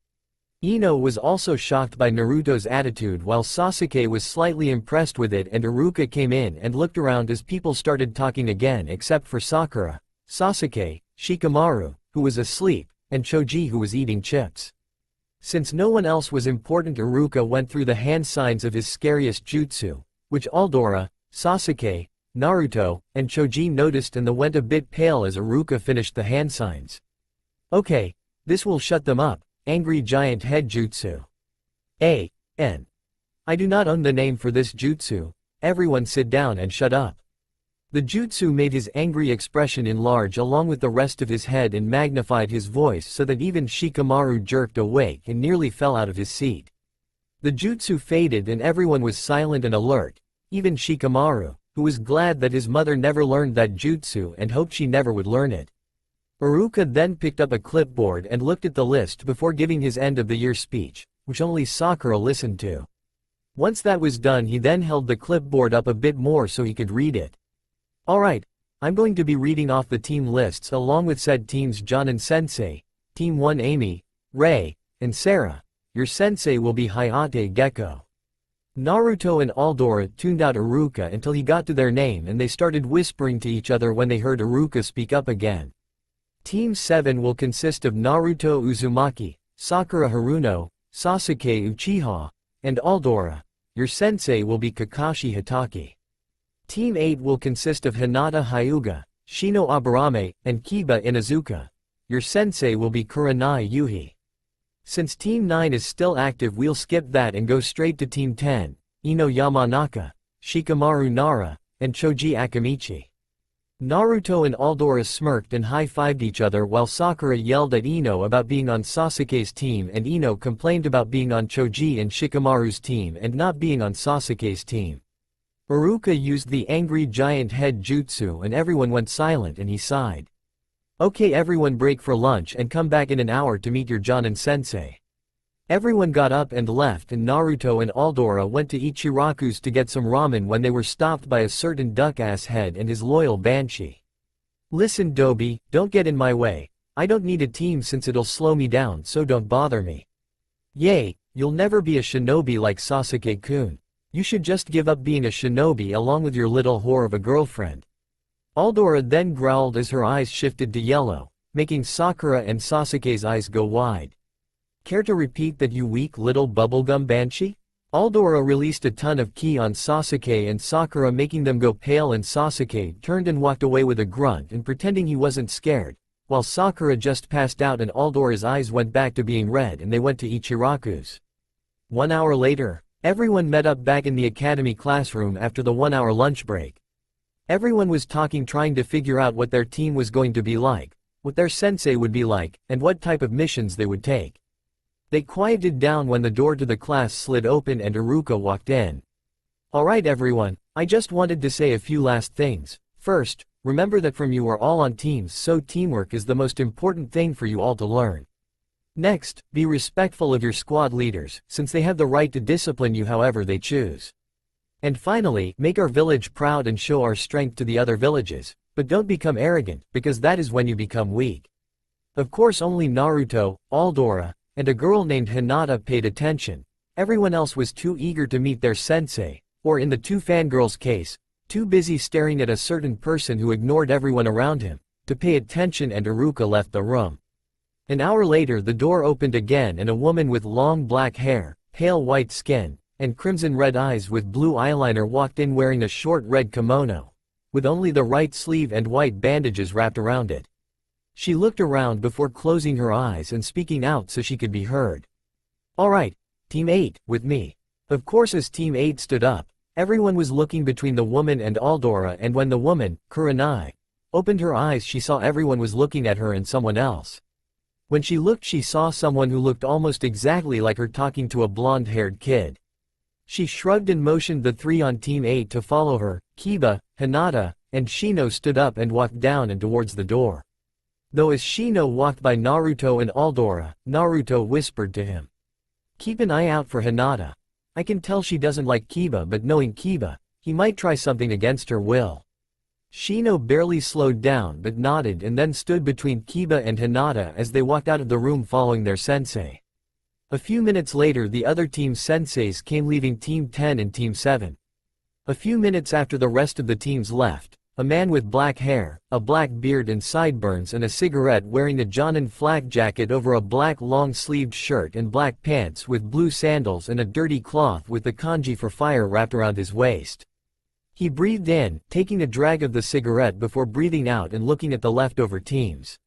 S1: Ino was also shocked by Naruto's attitude while Sasuke was slightly impressed with it, and Iruka came in and looked around as people started talking again except for Sakura, Sasuke, Shikamaru, who was asleep, and Choji, who was eating chips. Since no one else was important, Iruka went through the hand signs of his scariest jutsu, which Aldora, Sasuke, Naruto, and Choji noticed and went a bit pale as Iruka finished the hand signs. "Okay, this will shut them up. Angry Giant Head Jutsu. A.N. I do not own the name for this jutsu. Everyone sit down and shut up." The jutsu made his angry expression enlarge along with the rest of his head and magnified his voice so that even Shikamaru jerked awake and nearly fell out of his seat. The jutsu faded and everyone was silent and alert, even Shikamaru, who was glad that his mother never learned that jutsu and hoped she never would learn it. Iruka then picked up a clipboard and looked at the list before giving his end-of-the-year speech, which only Sakura listened to. Once that was done, he then held the clipboard up a bit more so he could read it. "Alright, I'm going to be reading off the team lists along with said teams: John and Sensei, Team 1 Amy, Ray, and Sarah. Your sensei will be Hayate Gecko." Naruto and Aldora tuned out Iruka until he got to their name and they started whispering to each other when they heard Iruka speak up again. Team 7 will consist of Naruto Uzumaki, Sakura Haruno, Sasuke Uchiha, and Aldora. Your sensei will be Kakashi Hatake. Team 8 will consist of Hinata Hyuga, Shino Aburame, and Kiba Inuzuka. Your sensei will be Kurenai Yuhi. Since Team 9 is still active, we'll skip that and go straight to Team 10, Ino Yamanaka, Shikamaru Nara, and Choji Akamichi. Naruto and Aldora smirked and high-fived each other while Sakura yelled at Ino about being on Sasuke's team and Ino complained about being on Choji and Shikamaru's team and not being on Sasuke's team. Iruka used the Angry Giant Head Jutsu and everyone went silent and he sighed. "Okay, everyone, break for lunch and come back in an hour to meet your Jonin sensei." Everyone got up and left and Naruto and Aldora went to Ichiraku's to get some ramen when they were stopped by a certain duck-ass head and his loyal Banshee. "Listen, Dobi, don't get in my way. I don't need a team since it'll slow me down, so don't bother me." "Yay, you'll never be a shinobi like Sasuke-kun. You should just give up being a shinobi along with your little whore of a girlfriend." Aldora then growled as her eyes shifted to yellow, making Sakura and Sasuke's eyes go wide. Care to repeat that, you weak little bubblegum banshee? Aldora released a ton of ki on Sasuke and Sakura, making them go pale, and Sasuke turned and walked away with a grunt and pretending he wasn't scared, while Sakura just passed out and Aldora's eyes went back to being red and they went to Ichiraku's. 1 hour later, everyone met up back in the academy classroom after the 1-hour lunch break. Everyone was talking, trying to figure out what their team was going to be like, what their sensei would be like, and what type of missions they would take. They quieted down when the door to the class slid open and Iruka walked in. Alright everyone, I just wanted to say a few last things. First, remember that from you are all on teams, so teamwork is the most important thing for you all to learn. Next, be respectful of your squad leaders, since they have the right to discipline you however they choose. And finally, make our village proud and show our strength to the other villages, but don't become arrogant, because that is when you become weak. Of course only Naruto, Aldora, and a girl named Hinata paid attention. Everyone else was too eager to meet their sensei, or in the two fangirls' case, too busy staring at a certain person who ignored everyone around him, to pay attention, and Iruka left the room. An hour later the door opened again and a woman with long black hair, pale white skin, and crimson red eyes with blue eyeliner walked in wearing a short red kimono, with only the right sleeve and white bandages wrapped around it. She looked around before closing her eyes and speaking out so she could be heard. Alright, Team 8, with me. Of course as Team 8 stood up, everyone was looking between the woman and Aldora, and when the woman, Kurenai, opened her eyes she saw everyone was looking at her and someone else. When she looked she saw someone who looked almost exactly like her talking to a blonde-haired kid. She shrugged and motioned the three on Team 8 to follow her. Kiba, Hinata, and Shino stood up and walked down and towards the door. Though as Shino walked by Naruto and Aldora, Naruto whispered to him, "Keep an eye out for Hinata. I can tell she doesn't like Kiba, but knowing Kiba, he might try something against her will." Shino barely slowed down but nodded and then stood between Kiba and Hinata as they walked out of the room following their sensei. A few minutes later the other team's senseis came, leaving Team 10 and Team 7. A few minutes after the rest of the teams left, a man with black hair, a black beard and sideburns and a cigarette, wearing a Jonin flak jacket over a black long-sleeved shirt and black pants with blue sandals and a dirty cloth with the kanji for fire wrapped around his waist. He breathed in, taking a drag of the cigarette before breathing out and looking at the leftover teams.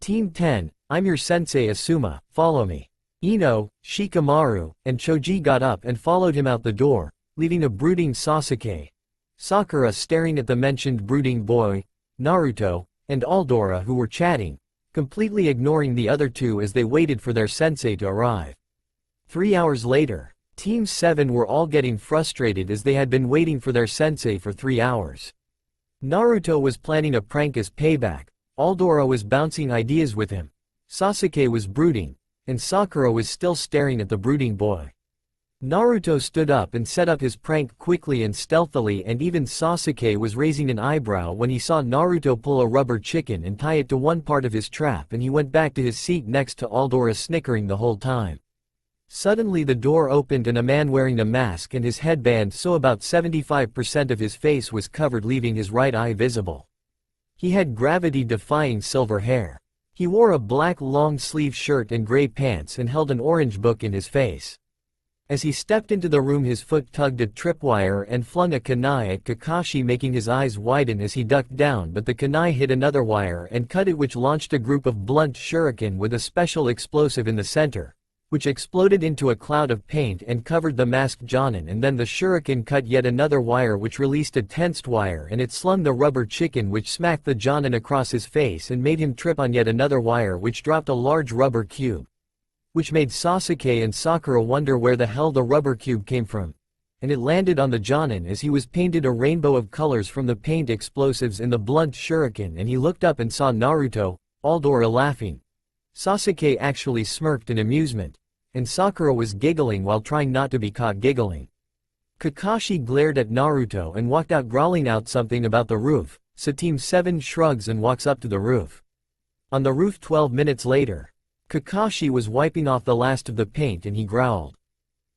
S1: Team 10, I'm your sensei Asuma, follow me. Ino, Shikamaru, and Choji got up and followed him out the door, leaving a brooding Sasuke, Sakura staring at the mentioned brooding boy, Naruto, and Aldora, who were chatting, completely ignoring the other two as they waited for their sensei to arrive. 3 hours later, Team 7 were all getting frustrated as they had been waiting for their sensei for 3 hours. Naruto was planning a prank as payback, Aldora was bouncing ideas with him, Sasuke was brooding, and Sakura was still staring at the brooding boy. Naruto stood up and set up his prank quickly and stealthily, and even Sasuke was raising an eyebrow when he saw Naruto pull a rubber chicken and tie it to one part of his trap, and he went back to his seat next to Aldora, snickering the whole time. Suddenly the door opened and a man wearing a mask and his headband, so about 75% of his face was covered, leaving his right eye visible. He had gravity-defying silver hair. He wore a black long-sleeve shirt and gray pants and held an orange book in his face. As he stepped into the room his foot tugged at tripwire and flung a kunai at Kakashi, making his eyes widen as he ducked down, but the kunai hit another wire and cut it, which launched a group of blunt shuriken with a special explosive in the center, which exploded into a cloud of paint and covered the masked Jonin, and then the shuriken cut yet another wire which released a tensed wire, and it slung the rubber chicken, which smacked the Jonin across his face and made him trip on yet another wire, which dropped a large rubber cube, which made Sasuke and Sakura wonder where the hell the rubber cube came from. And it landed on the Jonin as he was painted a rainbow of colors from the paint explosives in the blunt shuriken, and he looked up and saw Naruto, Aldora laughing. Sasuke actually smirked in amusement, and Sakura was giggling while trying not to be caught giggling. Kakashi glared at Naruto and walked out, growling out something about the roof, so Team 7 shrugs and walks up to the roof. On the roof 12 minutes later, Kakashi was wiping off the last of the paint and he growled,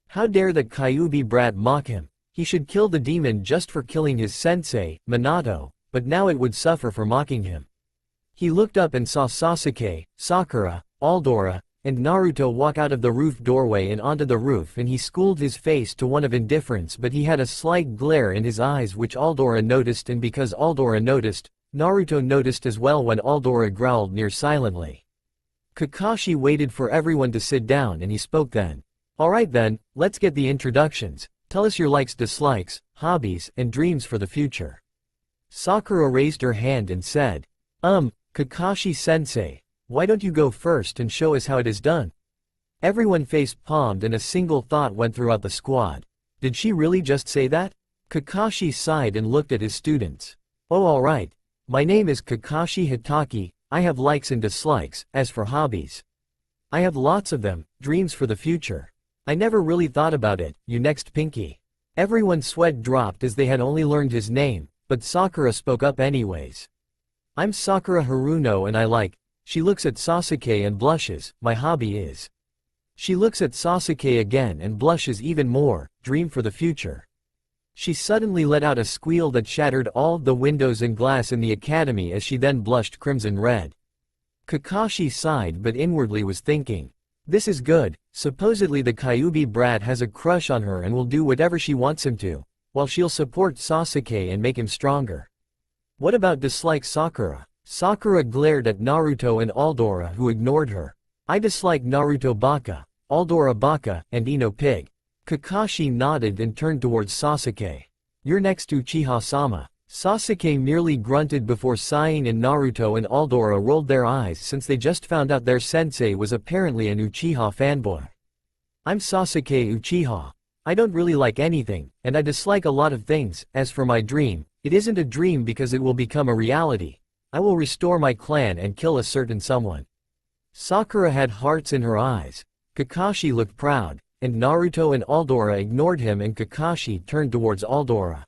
S1: "How dare that Kyuubi brat mock him? He should kill the demon just for killing his sensei, Minato, but now it would suffer for mocking him." He looked up and saw Sasuke, Sakura, Aldora, and Naruto walk out of the roof doorway and onto the roof, and he schooled his face to one of indifference, but he had a slight glare in his eyes which Aldora noticed, and because Aldora noticed, Naruto noticed as well when Aldora growled near silently. Kakashi waited for everyone to sit down and he spoke then. Alright then, let's get the introductions. Tell us your likes, dislikes, hobbies, and dreams for the future. Sakura raised her hand and said, Kakashi-sensei, why don't you go first and show us how it is done? Everyone face-palmed and a single thought went throughout the squad. Did she really just say that? Kakashi sighed and looked at his students. Oh alright. My name is Kakashi Hitaki, I have likes and dislikes. As for hobbies, I have lots of them. Dreams for the future, I never really thought about it. You next, Pinky. Everyone's sweat dropped as they had only learned his name, but Sakura spoke up anyways. I'm Sakura Haruno and I like. She looks at Sasuke and blushes. My hobby is. She looks at Sasuke again and blushes even more. Dream for the future. She suddenly let out a squeal that shattered all the windows and glass in the academy as she then blushed crimson red. Kakashi sighed but inwardly was thinking, this is good. Supposedly the Kyuubi brat has a crush on her and will do whatever she wants him to, while she'll support Sasuke and make him stronger. What about dislike Sakura? Sakura glared at Naruto and Aldora who ignored her. I dislike Naruto baka, Aldora baka, and Ino pig. Kakashi nodded and turned towards Sasuke. You're next, Uchiha-sama. Sasuke merely grunted before sighing, and Naruto and Aldora rolled their eyes since they just found out their sensei was apparently an Uchiha fanboy. I'm Sasuke Uchiha. I don't really like anything, and I dislike a lot of things. As for my dream, it isn't a dream because it will become a reality. I will restore my clan and kill a certain someone. Sakura had hearts in her eyes. Kakashi looked proud, and Naruto and Aldora ignored him, and Kakashi turned towards Aldora.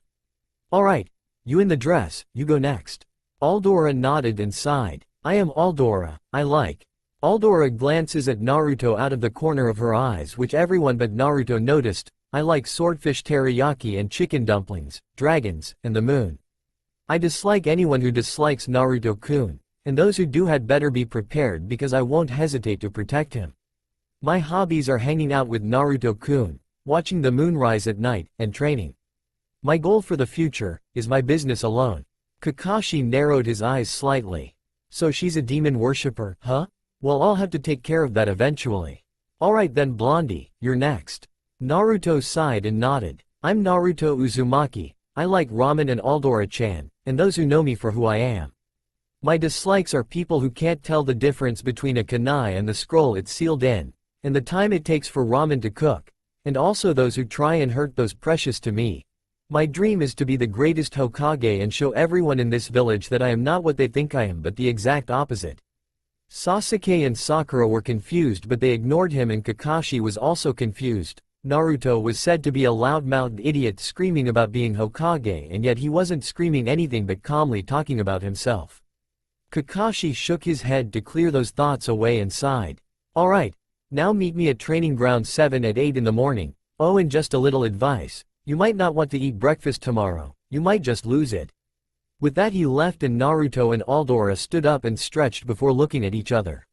S1: Alright, you in the dress, you go next. Aldora nodded and sighed. I am Aldora, I like. Aldora glances at Naruto out of the corner of her eyes, which everyone but Naruto noticed. I like swordfish teriyaki and chicken dumplings, dragons, and the moon. I dislike anyone who dislikes Naruto-kun, and those who do had better be prepared because I won't hesitate to protect him. My hobbies are hanging out with Naruto-kun, watching the moon rise at night, and training. My goal for the future is my business alone. Kakashi narrowed his eyes slightly. So she's a demon worshipper, huh? Well, I'll have to take care of that eventually. Alright then, Blondie, you're next. Naruto sighed and nodded. I'm Naruto Uzumaki. I like ramen and Aldora-chan, and those who know me for who I am. My dislikes are people who can't tell the difference between a kunai and the scroll it's sealed in, and the time it takes for ramen to cook, and also those who try and hurt those precious to me. My dream is to be the greatest Hokage and show everyone in this village that I am not what they think I am but the exact opposite. Sasuke and Sakura were confused but they ignored him, and Kakashi was also confused. Naruto was said to be a loud-mouthed idiot screaming about being Hokage, and yet he wasn't screaming anything but calmly talking about himself. Kakashi shook his head to clear those thoughts away and sighed. Alright, now meet me at training ground 7 at 8 in the morning. Oh, and just a little advice. You might not want to eat breakfast tomorrow, you might just lose it. With that he left, and Naruto and Aldora stood up and stretched before looking at each other.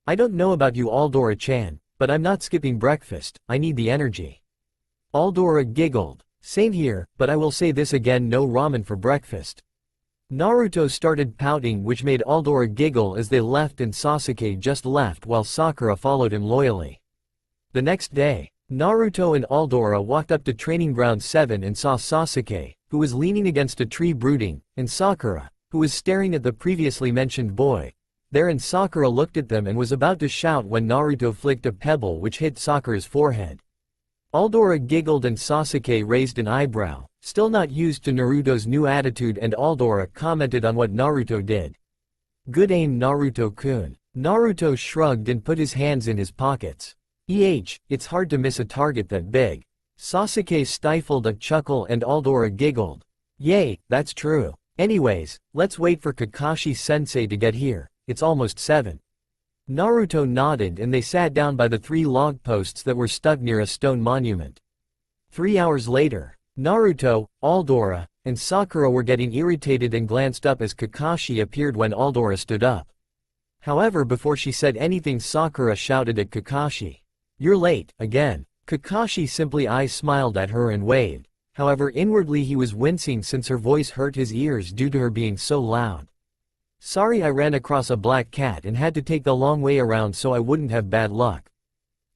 S1: I don't know about you, Aldora-chan, but I'm not skipping breakfast, I need the energy. Aldora giggled. Same here, but I will say this again, no ramen for breakfast. Naruto started pouting, which made Aldora giggle as they left, and Sasuke just left while Sakura followed him loyally. The next day, Naruto and Aldora walked up to training ground 7 and saw Sasuke, who was leaning against a tree brooding, and Sakura, who was staring at the previously mentioned boy. There, and Sakura looked at them and was about to shout when Naruto flicked a pebble which hit Sakura's forehead. Aldora giggled and Sasuke raised an eyebrow, still not used to Naruto's new attitude, and Aldora commented on what Naruto did. Good aim, Naruto-kun. Naruto shrugged and put his hands in his pockets. It's hard to miss a target that big. Sasuke stifled a chuckle and Aldora giggled. Yay, that's true. Anyways, let's wait for Kakashi-sensei to get here. It's almost 7. Naruto nodded and they sat down by the 3 log posts that were stuck near a stone monument. 3 hours later, Naruto, Aldora, and Sakura were getting irritated and glanced up as Kakashi appeared when Aldora stood up. However, before she said anything, Sakura shouted at Kakashi. "You're late, again." Kakashi simply smiled at her and waved. However, inwardly he was wincing since her voice hurt his ears due to her being so loud. "Sorry, I ran across a black cat and had to take the long way around so I wouldn't have bad luck."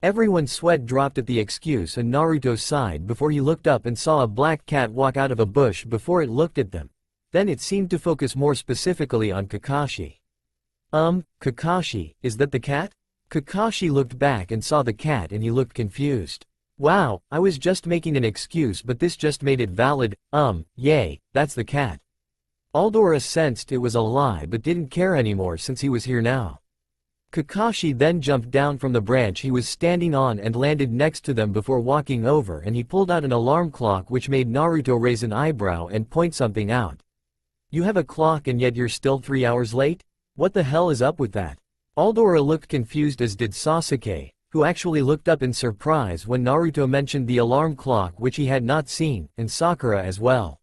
S1: Everyone's sweat dropped at the excuse and Naruto sighed before he looked up and saw a black cat walk out of a bush before it looked at them. Then it seemed to focus more specifically on Kakashi. Kakashi, is that the cat?" Kakashi looked back and saw the cat and he looked confused. "Wow, I was just making an excuse but this just made it valid, yay, that's the cat." Aldora sensed it was a lie but didn't care anymore since he was here now. Kakashi then jumped down from the branch he was standing on and landed next to them before walking over, and he pulled out an alarm clock which made Naruto raise an eyebrow and point something out. "You have a clock and yet you're still 3 hours late? What the hell is up with that?" Aldora looked confused, as did Sasuke, who actually looked up in surprise when Naruto mentioned the alarm clock which he had not seen, and Sakura as well.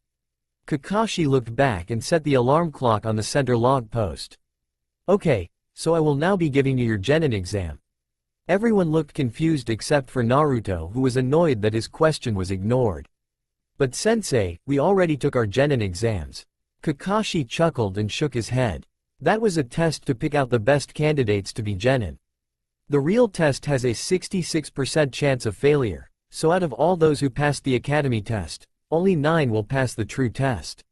S1: Kakashi looked back and set the alarm clock on the center log post. "Okay, so I will now be giving you your Genin exam." Everyone looked confused except for Naruto, who was annoyed that his question was ignored. "But sensei, we already took our Genin exams." Kakashi chuckled and shook his head. "That was a test to pick out the best candidates to be Genin. The real test has a 66% chance of failure, so out of all those who passed the academy test, only 9 will pass the true test."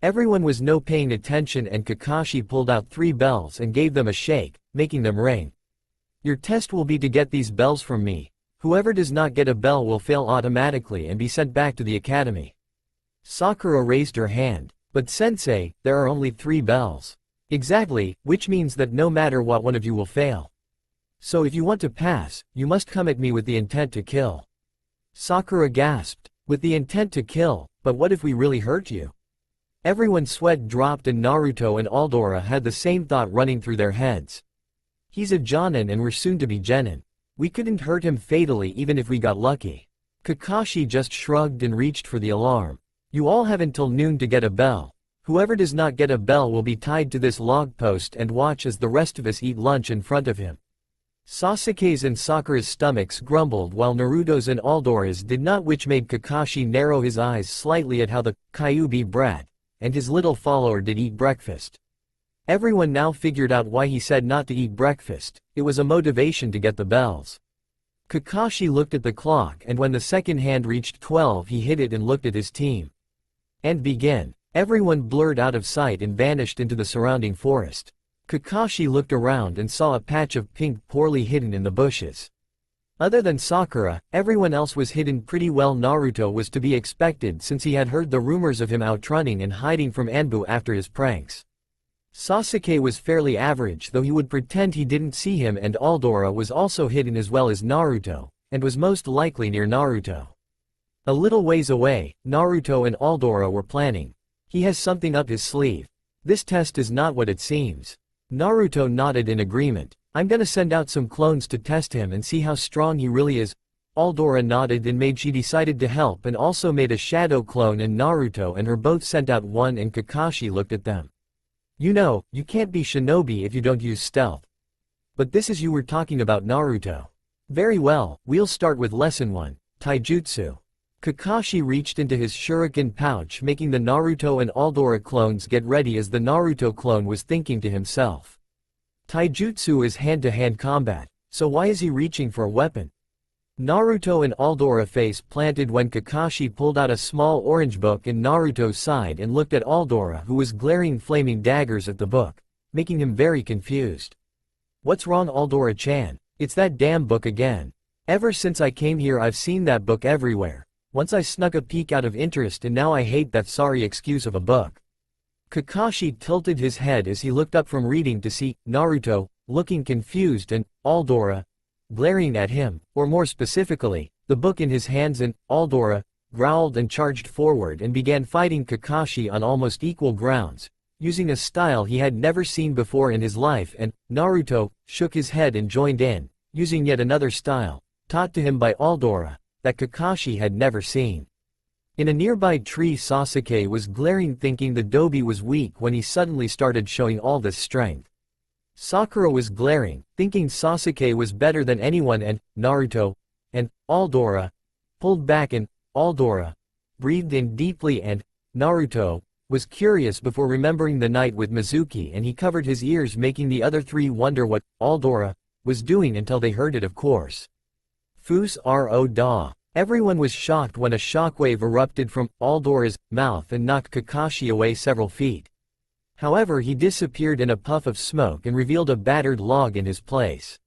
S1: Everyone was no paying attention and Kakashi pulled out 3 bells and gave them a shake, making them ring. "Your test will be to get these bells from me. Whoever does not get a bell will fail automatically and be sent back to the academy." Sakura raised her hand. "But sensei, there are only 3 bells." "Exactly, which means that no matter what, one of you will fail. So if you want to pass, you must come at me with the intent to kill." Sakura gasped. "With the intent to kill, but what if we really hurt you?" Everyone's sweat dropped and Naruto and Aldora had the same thought running through their heads. "He's a Jonin and we're soon to be Genin. We couldn't hurt him fatally even if we got lucky." Kakashi just shrugged and reached for the alarm. "You all have until noon to get a bell. Whoever does not get a bell will be tied to this log post and watch as the rest of us eat lunch in front of him." Sasuke's and Sakura's stomachs grumbled while Naruto's and Aldora's did not, which made Kakashi narrow his eyes slightly at how the Kyuubi brat and his little follower did eat breakfast. Everyone now figured out why he said not to eat breakfast. It was a motivation to get the bells. Kakashi looked at the clock and when the second hand reached 12 he hit it and looked at his team. "And begin." Everyone blurred out of sight and vanished into the surrounding forest. Kakashi looked around and saw a patch of pink poorly hidden in the bushes. Other than Sakura, everyone else was hidden pretty well. Naruto was to be expected since he had heard the rumors of him outrunning and hiding from Anbu after his pranks. Sasuke was fairly average, though he would pretend he didn't see him, and Aldora was also hidden as well as Naruto, and was most likely near Naruto. A little ways away, Naruto and Aldora were planning. "He has something up his sleeve. This test is not what it seems." Naruto nodded in agreement. "I'm gonna send out some clones to test him and see how strong he really is." Aldora nodded and made she decided to help and also made a shadow clone, and Naruto and her both sent out one, and Kakashi looked at them. "You know, you can't be shinobi if you don't use stealth. But this is you were talking about, Naruto." "Very well, we'll start with lesson 1, Taijutsu." Kakashi reached into his shuriken pouch, making the Naruto and Aldora clones get ready, as the Naruto clone was thinking to himself. Taijutsu is hand-to-hand combat, so why is he reaching for a weapon? Naruto and Aldora face planted when Kakashi pulled out a small orange book in Naruto's side and looked at Aldora, who was glaring flaming daggers at the book, making him very confused. "What's wrong, Aldora-chan? It's that damn book again. Ever since I came here I've seen that book everywhere. Once I snuck a peek out of interest and now I hate that sorry excuse of a book." Kakashi tilted his head as he looked up from reading to see Naruto, looking confused, and Aldora, glaring at him, or more specifically, the book in his hands, and Aldora growled and charged forward and began fighting Kakashi on almost equal grounds, using a style he had never seen before in his life, and Naruto shook his head and joined in, using yet another style, taught to him by Aldora, that Kakashi had never seen. In a nearby tree, Sasuke was glaring, thinking the Dobi was weak when he suddenly started showing all this strength. Sakura was glaring, thinking Sasuke was better than anyone, and Naruto and Aldora pulled back, and Aldora breathed in deeply, and Naruto was curious before remembering the night with Mizuki, and he covered his ears, making the other three wonder what Aldora was doing until they heard it, of course. Fus ro da. Everyone was shocked when a shockwave erupted from Aldora's mouth and knocked Kakashi away several feet. However, he disappeared in a puff of smoke and revealed a battered log in his place.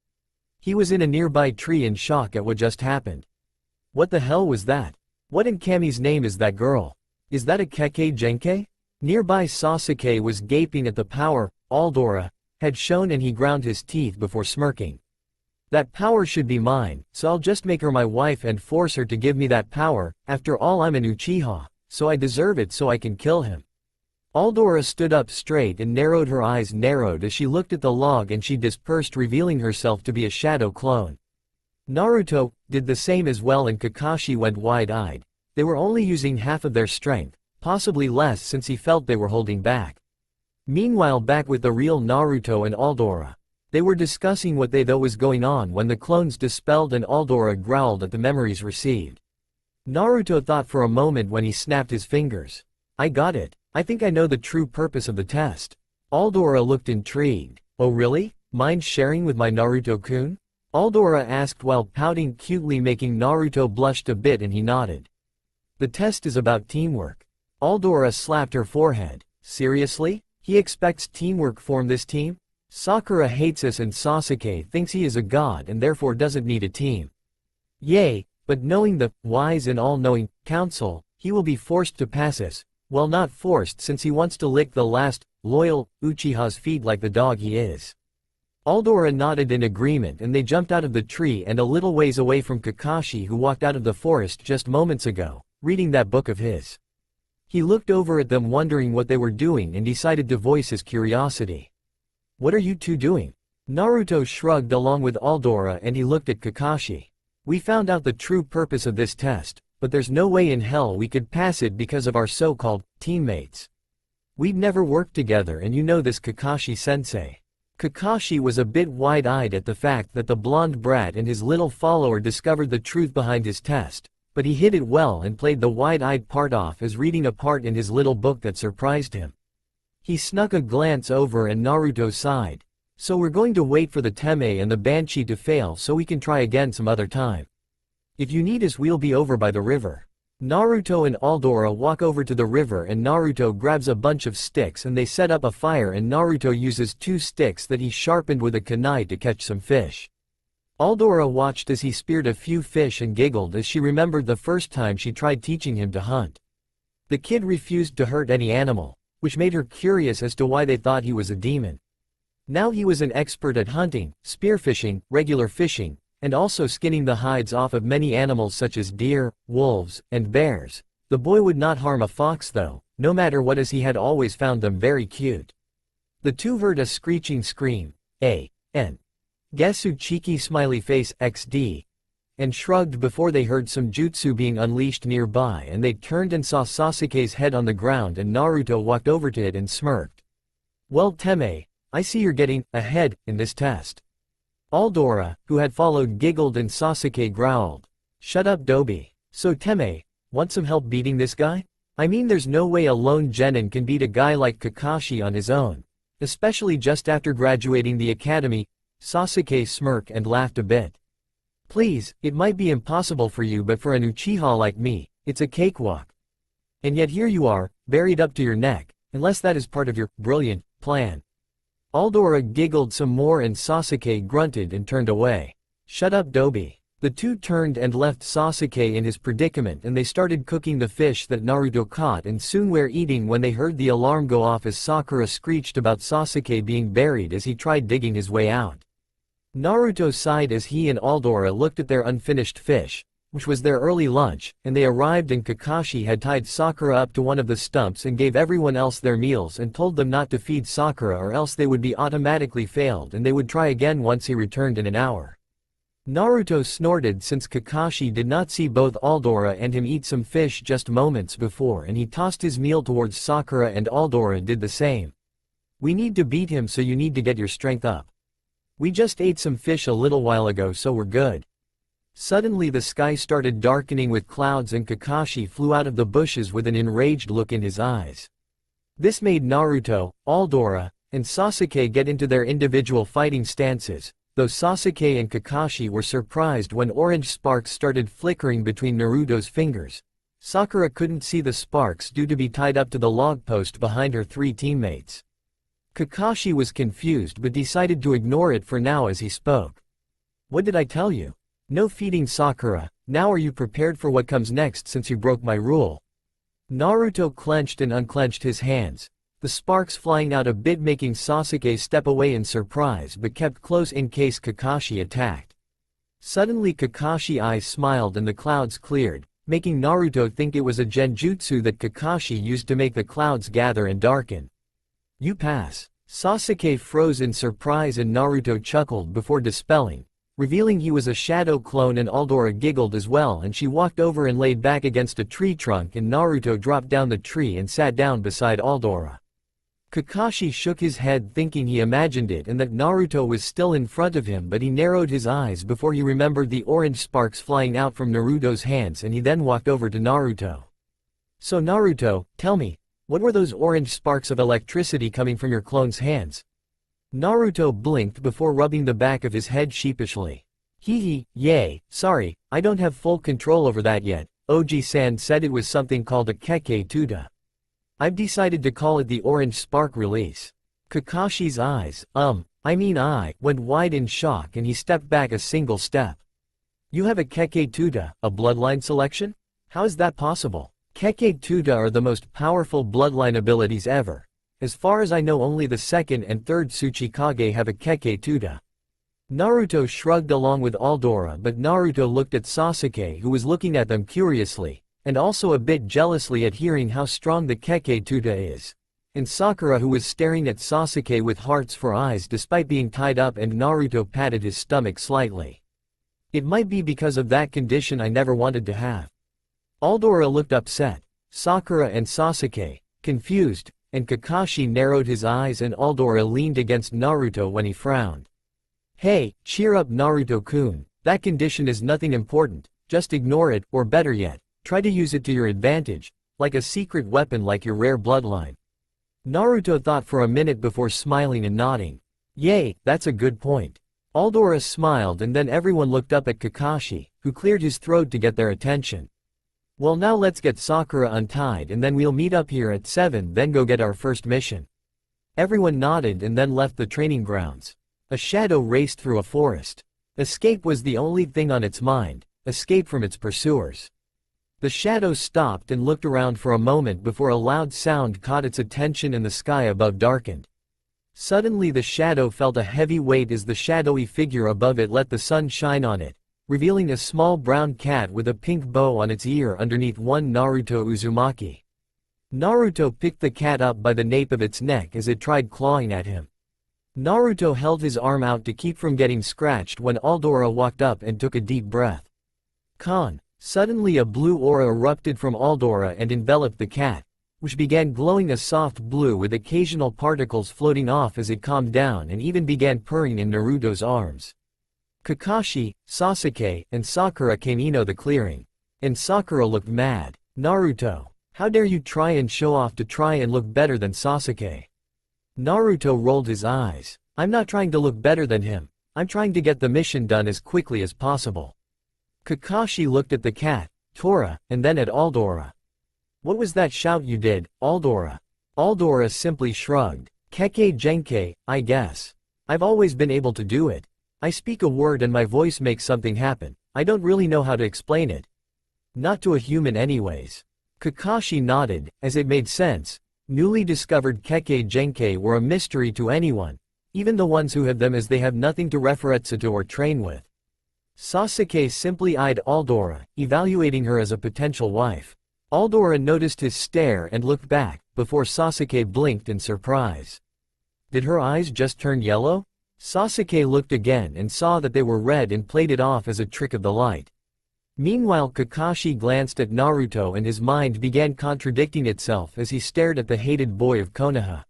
S1: He was in a nearby tree in shock at what just happened. What the hell was that? What in Kami's name is that girl? Is that a Kekkei Genkai? Nearby Sasuke was gaping at the power Aldora had shown, and he ground his teeth before smirking. That power should be mine, so I'll just make her my wife and force her to give me that power. After all, I'm an Uchiha, so I deserve it, so I can kill him. Aldora stood up straight and narrowed her eyes narrowed as she looked at the log, and she dispersed, revealing herself to be a shadow clone. Naruto did the same as well, and Kakashi went wide-eyed. They were only using half of their strength, possibly less, since he felt they were holding back. Meanwhile, back with the real Naruto and Aldora. They were discussing what they thought was going on when the clones dispelled and Aldora growled at the memories received. Naruto thought for a moment when he snapped his fingers. I got it. I think I know the true purpose of the test. Aldora looked intrigued. Oh really? Mind sharing with my Naruto-kun? Aldora asked while pouting cutely, making Naruto blush a bit, and he nodded. The test is about teamwork. Aldora slapped her forehead. Seriously? He expects teamwork from this team? Sakura hates us, and Sasuke thinks he is a god and therefore doesn't need a team. Yay, but knowing the wise and all-knowing council, he will be forced to pass us. Well, not forced, since he wants to lick the last loyal Uchiha's feet like the dog he is. Aldora nodded in agreement, and they jumped out of the tree and a little ways away from Kakashi, who walked out of the forest just moments ago, reading that book of his. He looked over at them wondering what they were doing and decided to voice his curiosity. What are you two doing? Naruto shrugged along with Aldora, and he looked at Kakashi. We found out the true purpose of this test, but there's no way in hell we could pass it because of our so-called teammates. We'd never worked together, and you know this, Kakashi-sensei. Kakashi was a bit wide-eyed at the fact that the blonde brat and his little follower discovered the truth behind his test, but he hid it well and played the wide-eyed part off as reading a part in his little book that surprised him. He snuck a glance over, and Naruto sighed. So we're going to wait for the Teme and the Banshee to fail so we can try again some other time. If you need us, we'll be over by the river. Naruto and Aldora walk over to the river, and Naruto grabs a bunch of sticks and they set up a fire, and Naruto uses 2 sticks that he sharpened with a kunai to catch some fish. Aldora watched as he speared a few fish and giggled as she remembered the first time she tried teaching him to hunt. The kid refused to hurt any animal, which made her curious as to why they thought he was a demon. Now he was an expert at hunting, spearfishing, regular fishing, and also skinning the hides off of many animals such as deer, wolves, and bears. The boy would not harm a fox though, no matter what, as he had always found them very cute. The two heard a screeching scream, A.N. Gesu cheeky smiley face XD, and shrugged before they heard some jutsu being unleashed nearby, and they turned and saw Sasuke's head on the ground, and Naruto walked over to it and smirked. Well Teme, I see you're getting ahead in this test. Aldora, who had followed, giggled, and Sasuke growled. Shut up Dobi. So Teme, want some help beating this guy? I mean, there's no way a lone genin can beat a guy like Kakashi on his own, especially just after graduating the academy. Sasuke smirked and laughed a bit. Please, it might be impossible for you, but for an Uchiha like me, it's a cakewalk. And yet here you are, buried up to your neck, unless that is part of your brilliant plan. Aldora giggled some more, and Sasuke grunted and turned away. Shut up Dobi. The two turned and left Sasuke in his predicament, and they started cooking the fish that Naruto caught, and soon were eating when they heard the alarm go off as Sakura screeched about Sasuke being buried as he tried digging his way out. Naruto sighed as he and Aldora looked at their unfinished fish, which was their early lunch, and they arrived, and Kakashi had tied Sakura up to one of the stumps and gave everyone else their meals and told them not to feed Sakura or else they would be automatically failed and they would try again once he returned in an hour. Naruto snorted since Kakashi did not see both Aldora and him eat some fish just moments before, and he tossed his meal towards Sakura, and Aldora did the same. We need to beat him, so you need to get your strength up. We just ate some fish a little while ago, so we're good. Suddenly the sky started darkening with clouds and Kakashi flew out of the bushes with an enraged look in his eyes. This made Naruto, Aldora, and Sasuke get into their individual fighting stances, though Sasuke and Kakashi were surprised when orange sparks started flickering between Naruto's fingers. Sakura couldn't see the sparks due to be tied up to the log post behind her 3 teammates. Kakashi was confused but decided to ignore it for now as he spoke. What did I tell you? No feeding Sakura. Now are you prepared for what comes next since you broke my rule? Naruto clenched and unclenched his hands, the sparks flying out a bit, making Sasuke step away in surprise but kept close in case Kakashi attacked. Suddenly Kakashi's eyes smiled and the clouds cleared, making Naruto think it was a genjutsu that Kakashi used to make the clouds gather and darken. You pass. Sasuke froze in surprise and Naruto chuckled before dispelling, revealing he was a shadow clone, and Aldora giggled as well and she walked over and laid back against a tree trunk and Naruto dropped down the tree and sat down beside Aldora. Kakashi shook his head thinking he imagined it and that Naruto was still in front of him, but he narrowed his eyes before he remembered the orange sparks flying out from Naruto's hands and he then walked over to Naruto. So Naruto, tell me, what were those orange sparks of electricity coming from your clone's hands? Naruto blinked before rubbing the back of his head sheepishly. Hee, yay, sorry, I don't have full control over that yet. Oji-san said it was something called a Kekkei Tuta. I've decided to call it the orange spark release. Kakashi's eyes, went wide in shock and he stepped back a single step. You have a Kekkei Tuta, a bloodline selection? How is that possible? Kekkei Tuta are the most powerful bloodline abilities ever. As far as I know, only the 2nd and 3rd Tsuchikage have a Kekkei Tuta. Naruto shrugged along with Aldora, but Naruto looked at Sasuke, who was looking at them curiously, and also a bit jealously at hearing how strong the Kekkei Tuta is. And Sakura, who was staring at Sasuke with hearts for eyes despite being tied up, and Naruto patted his stomach slightly. It might be because of that condition I never wanted to have. Aldora looked upset. Sakura and Sasuke, confused, and Kakashi narrowed his eyes and Aldora leaned against Naruto when he frowned. Hey, cheer up Naruto-kun, that condition is nothing important, just ignore it, or better yet, try to use it to your advantage, like a secret weapon like your rare bloodline. Naruto thought for a minute before smiling and nodding. Yay, that's a good point. Aldora smiled and then everyone looked up at Kakashi, who cleared his throat to get their attention. Well, now let's get Sakura untied and then we'll meet up here at 7, then go get our first mission. Everyone nodded and then left the training grounds. A shadow raced through a forest. Escape was the only thing on its mind, escape from its pursuers. The shadow stopped and looked around for a moment before a loud sound caught its attention and the sky above darkened. Suddenly the shadow felt a heavy weight as the shadowy figure above it let the sun shine on it, revealing a small brown cat with a pink bow on its ear underneath one Naruto Uzumaki. Naruto picked the cat up by the nape of its neck as it tried clawing at him. Naruto held his arm out to keep from getting scratched when Aldora walked up and took a deep breath. Suddenly a blue aura erupted from Aldora and enveloped the cat, which began glowing a soft blue with occasional particles floating off as it calmed down and even began purring in Naruto's arms. Kakashi, Sasuke, and Sakura came into the clearing. And Sakura looked mad. Naruto, how dare you try and show off to try and look better than Sasuke? Naruto rolled his eyes. I'm not trying to look better than him. I'm trying to get the mission done as quickly as possible. Kakashi looked at the cat, Tora, and then at Aldora. What was that shout you did, Aldora? Aldora simply shrugged. Kekkei Genkei, I guess. I've always been able to do it. I speak a word and my voice makes something happen. I don't really know how to explain it. Not to a human anyways. Kakashi nodded, as it made sense. Newly discovered Kekkei Genkei were a mystery to anyone, even the ones who have them, as they have nothing to reference to or train with. Sasuke simply eyed Aldora, evaluating her as a potential wife. Aldora noticed his stare and looked back, before Sasuke blinked in surprise. Did her eyes just turn yellow? Sasuke looked again and saw that they were red and played it off as a trick of the light. Meanwhile Kakashi glanced at Naruto and his mind began contradicting itself as he stared at the hated boy of Konoha.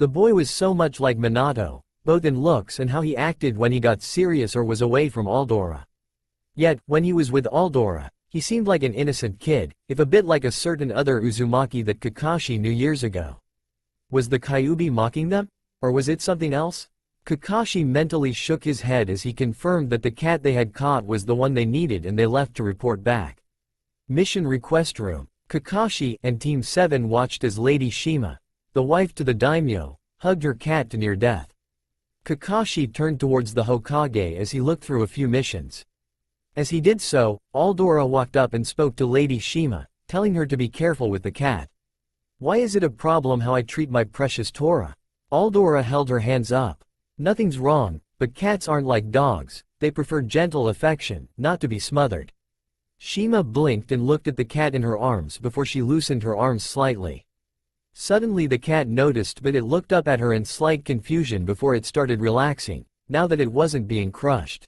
S1: The boy was so much like Minato, both in looks and how he acted when he got serious or was away from Aldora. Yet, when he was with Aldora, he seemed like an innocent kid, if a bit like a certain other Uzumaki that Kakashi knew years ago. Was the Kyuubi mocking them? Or was it something else? Kakashi mentally shook his head as he confirmed that the cat they had caught was the one they needed, and they left to report back. Mission Request Room. Kakashi and Team 7 watched as Lady Shima, the wife to the daimyo, hugged her cat to near death. Kakashi turned towards the Hokage as he looked through a few missions. As he did so, Aldora walked up and spoke to Lady Shima, telling her to be careful with the cat. Why is it a problem how I treat my precious Tora? Aldora held her hands up. Nothing's wrong, but cats aren't like dogs, they prefer gentle affection, not to be smothered. Shima blinked and looked at the cat in her arms before she loosened her arms slightly. Suddenly the cat noticed, but it looked up at her in slight confusion before it started relaxing, now that it wasn't being crushed.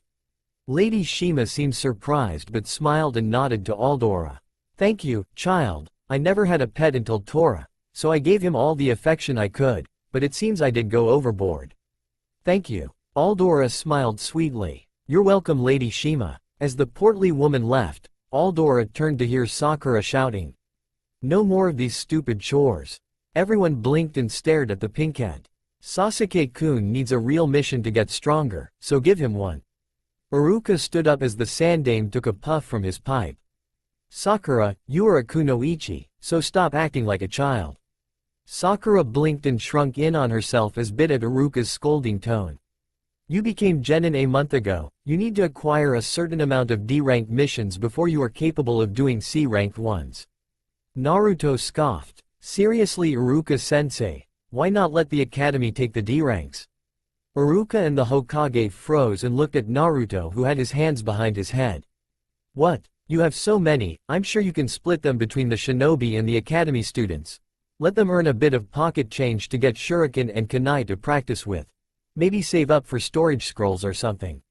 S1: Lady Shima seemed surprised but smiled and nodded to Aldora. Thank you, child, I never had a pet until Tora, so I gave him all the affection I could, but it seems I did go overboard. Thank you. Aldora smiled sweetly. You're welcome, Lady Shima. As the portly woman left, Aldora turned to hear Sakura shouting. No more of these stupid chores. Everyone blinked and stared at the pinkhead. Sasuke-kun needs a real mission to get stronger, so give him one. Iruka stood up as the Sandame took a puff from his pipe. Sakura, you are a kunoichi, so stop acting like a child. Sakura blinked and shrunk in on herself as bit at Iruka's scolding tone. You became Genin a month ago, you need to acquire a certain amount of D-ranked missions before you are capable of doing C-ranked ones. Naruto scoffed. Seriously, Iruka-sensei, why not let the academy take the D-ranks? Iruka and the Hokage froze and looked at Naruto, who had his hands behind his head. What? You have so many, I'm sure you can split them between the shinobi and the academy students. Let them earn a bit of pocket change to get shuriken and kunai to practice with. Maybe save up for storage scrolls or something.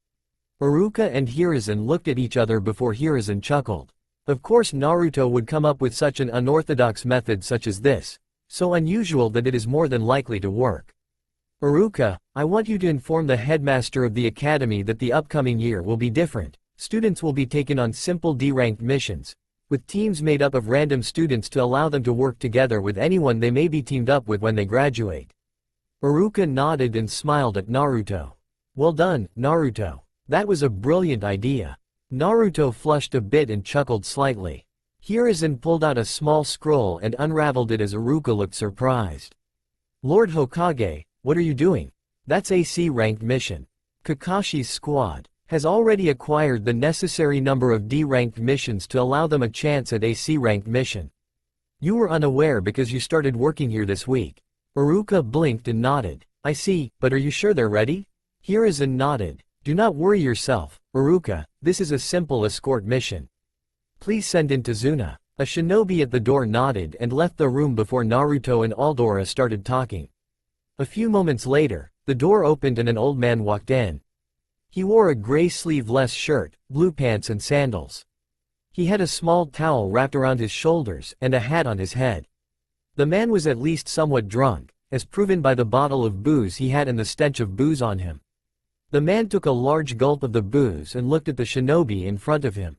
S1: Iruka and Hiruzen looked at each other before Hiruzen chuckled. Of course Naruto would come up with such an unorthodox method such as this, so unusual that it is more than likely to work. Iruka, I want you to inform the headmaster of the academy that the upcoming year will be different. Students will be taken on simple D-ranked missions, with teams made up of random students to allow them to work together with anyone they may be teamed up with when they graduate. Iruka nodded and smiled at Naruto. Well done, Naruto. That was a brilliant idea. Naruto flushed a bit and chuckled slightly. Hiruzen pulled out a small scroll and unraveled it as Iruka looked surprised. Lord Hokage, what are you doing? That's a C-ranked mission. Kakashi's squad has already acquired the necessary number of D-ranked missions to allow them a chance at a C-ranked mission. You were unaware because you started working here this week. Iruka blinked and nodded. I see, but are you sure they're ready? Hiruzen nodded. Do not worry yourself, Iruka, this is a simple escort mission. Please send in Tazuna. A shinobi at the door nodded and left the room before Naruto and Aldora started talking. A few moments later, the door opened and an old man walked in. He wore a gray sleeveless shirt, blue pants and sandals. He had a small towel wrapped around his shoulders and a hat on his head. The man was at least somewhat drunk, as proven by the bottle of booze he had and the stench of booze on him. The man took a large gulp of the booze and looked at the shinobi in front of him.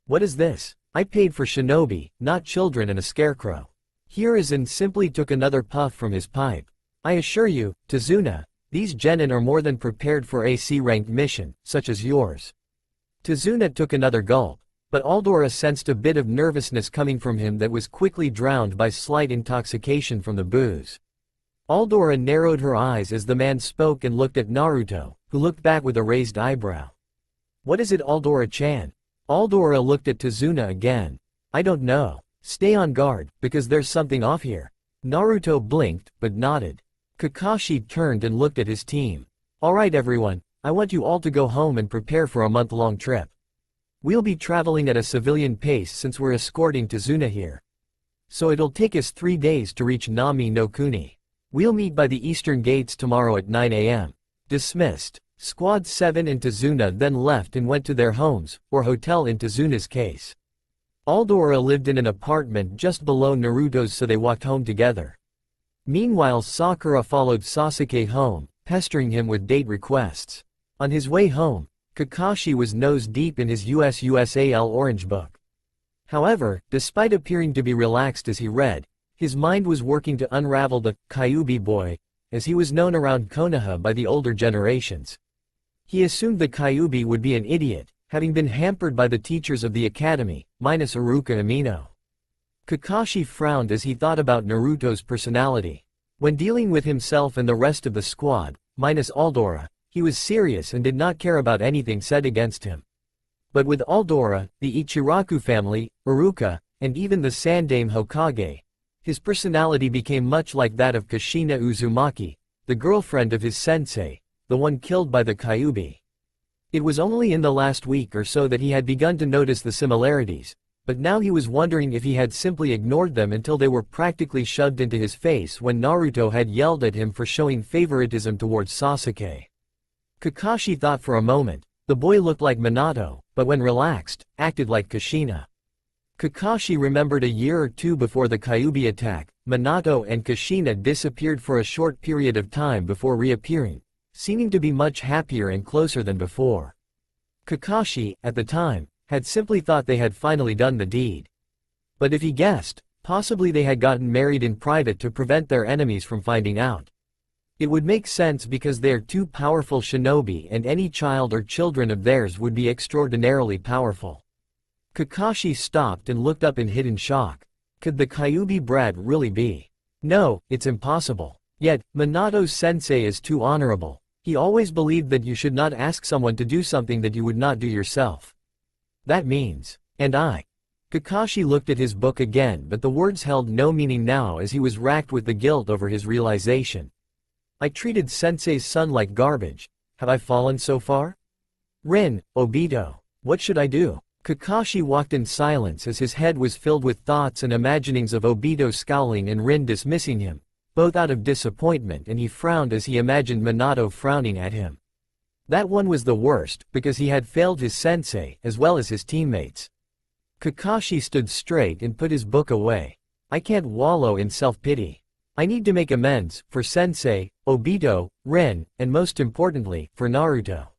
S1: What is this? I paid for shinobi, not children and a scarecrow. Hiruzen simply took another puff from his pipe. I assure you, Tazuna, these genin are more than prepared for a C-ranked mission, such as yours. Tazuna took another gulp, but Aldora sensed a bit of nervousness coming from him that was quickly drowned by slight intoxication from the booze. Aldora narrowed her eyes as the man spoke and looked at Naruto, who looked back with a raised eyebrow. What is it, Aldora-chan? Aldora looked at Tazuna again. I don't know. Stay on guard, because there's something off here. Naruto blinked, but nodded. Kakashi turned and looked at his team. Alright everyone, I want you all to go home and prepare for a month-long trip. We'll be traveling at a civilian pace since we're escorting Tazuna here. So it'll take us 3 days to reach Nami no Kuni. We'll meet by the eastern gates tomorrow at 9 a.m. Dismissed. Squad 7 and Tazuna then left and went to their homes, or hotel in Tazuna's case. Aldora lived in an apartment just below Naruto's, so they walked home together. Meanwhile, Sakura followed Sasuke home, pestering him with date requests. On his way home, Kakashi was nose-deep in his USAL Orange book. However, despite appearing to be relaxed as he read, his mind was working to unravel the Kyuubi boy, as he was known around Konoha by the older generations. He assumed the Kyuubi would be an idiot, having been hampered by the teachers of the academy, minus Iruka Amino. Kakashi frowned as he thought about Naruto's personality. When dealing with himself and the rest of the squad, minus Aldora, he was serious and did not care about anything said against him. But with Aldora, the Ichiraku family, Iruka, and even the Sandame Hokage, his personality became much like that of Kushina Uzumaki, the girlfriend of his sensei, the one killed by the Kyuubi. It was only in the last week or so that he had begun to notice the similarities, but now he was wondering if he had simply ignored them until they were practically shoved into his face when Naruto had yelled at him for showing favoritism towards Sasuke. Kakashi thought for a moment. The boy looked like Minato, but when relaxed, acted like Kushina. Kakashi remembered a year or two before the Kyuubi attack, Minato and Kushina disappeared for a short period of time before reappearing, seeming to be much happier and closer than before. Kakashi, at the time, had simply thought they had finally done the deed. But if he guessed, possibly they had gotten married in private to prevent their enemies from finding out. It would make sense because they are two powerful shinobi and any child or children of theirs would be extraordinarily powerful. Kakashi stopped and looked up in hidden shock. Could the Kyuubi brat really be? No, it's impossible. Yet, Minato's sensei is too honorable. He always believed that you should not ask someone to do something that you would not do yourself. That means, and I. Kakashi looked at his book again, but the words held no meaning now as he was racked with the guilt over his realization. I treated sensei's son like garbage. Have I fallen so far? Rin, Obito. What should I do? Kakashi walked in silence as his head was filled with thoughts and imaginings of Obito scowling and Rin dismissing him, both out of disappointment, and he frowned as he imagined Minato frowning at him. That one was the worst, because he had failed his sensei, as well as his teammates. Kakashi stood straight and put his book away. I can't wallow in self-pity. I need to make amends, for sensei, Obito, Rin, and most importantly, for Naruto.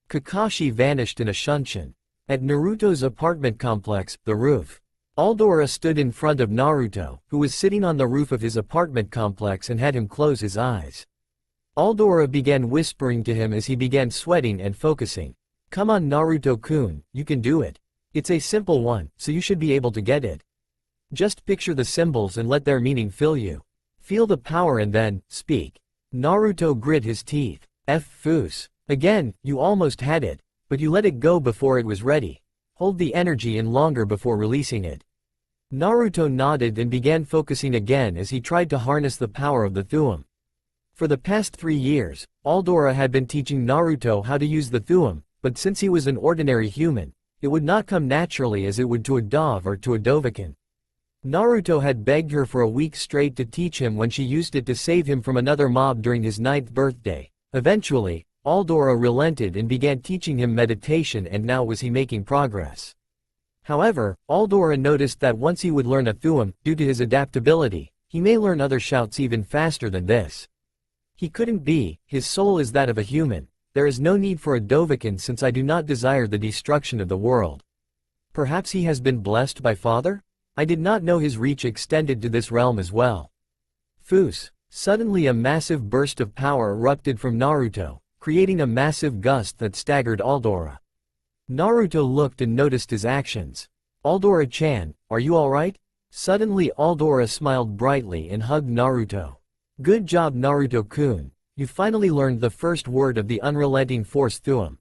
S1: Kakashi vanished in a shunshin. At Naruto's apartment complex, the roof. Aldora stood in front of Naruto, who was sitting on the roof of his apartment complex and had him close his eyes. Aldora began whispering to him as he began sweating and focusing. Come on Naruto-kun, you can do it. It's a simple one, so you should be able to get it. Just picture the symbols and let their meaning fill you. Feel the power and then, speak. Naruto grit his teeth. Foos. Again, you almost had it, but you let it go before it was ready. Hold the energy in longer before releasing it. Naruto nodded and began focusing again as he tried to harness the power of the Thuum. For the past 3 years, Aldora had been teaching Naruto how to use the Thuum, but since he was an ordinary human, it would not come naturally as it would to a Dove or to a Dovahkiin. Naruto had begged her for a week straight to teach him when she used it to save him from another mob during his 9th birthday. Eventually, Aldora relented and began teaching him meditation, and now was he making progress. However, Aldora noticed that once he would learn a Thuum, due to his adaptability, he may learn other shouts even faster than this. He couldn't be, his soul is that of a human. There is no need for a Dovahkiin since I do not desire the destruction of the world. Perhaps he has been blessed by Father? I did not know his reach extended to this realm as well. Foos. Suddenly a massive burst of power erupted from Naruto, creating a massive gust that staggered Aldora. Naruto looked and noticed his actions. Aldora-chan, are you alright? Suddenly Aldora smiled brightly and hugged Naruto. Good job Naruto-kun, you finally learned the first word of the unrelenting force Thuum.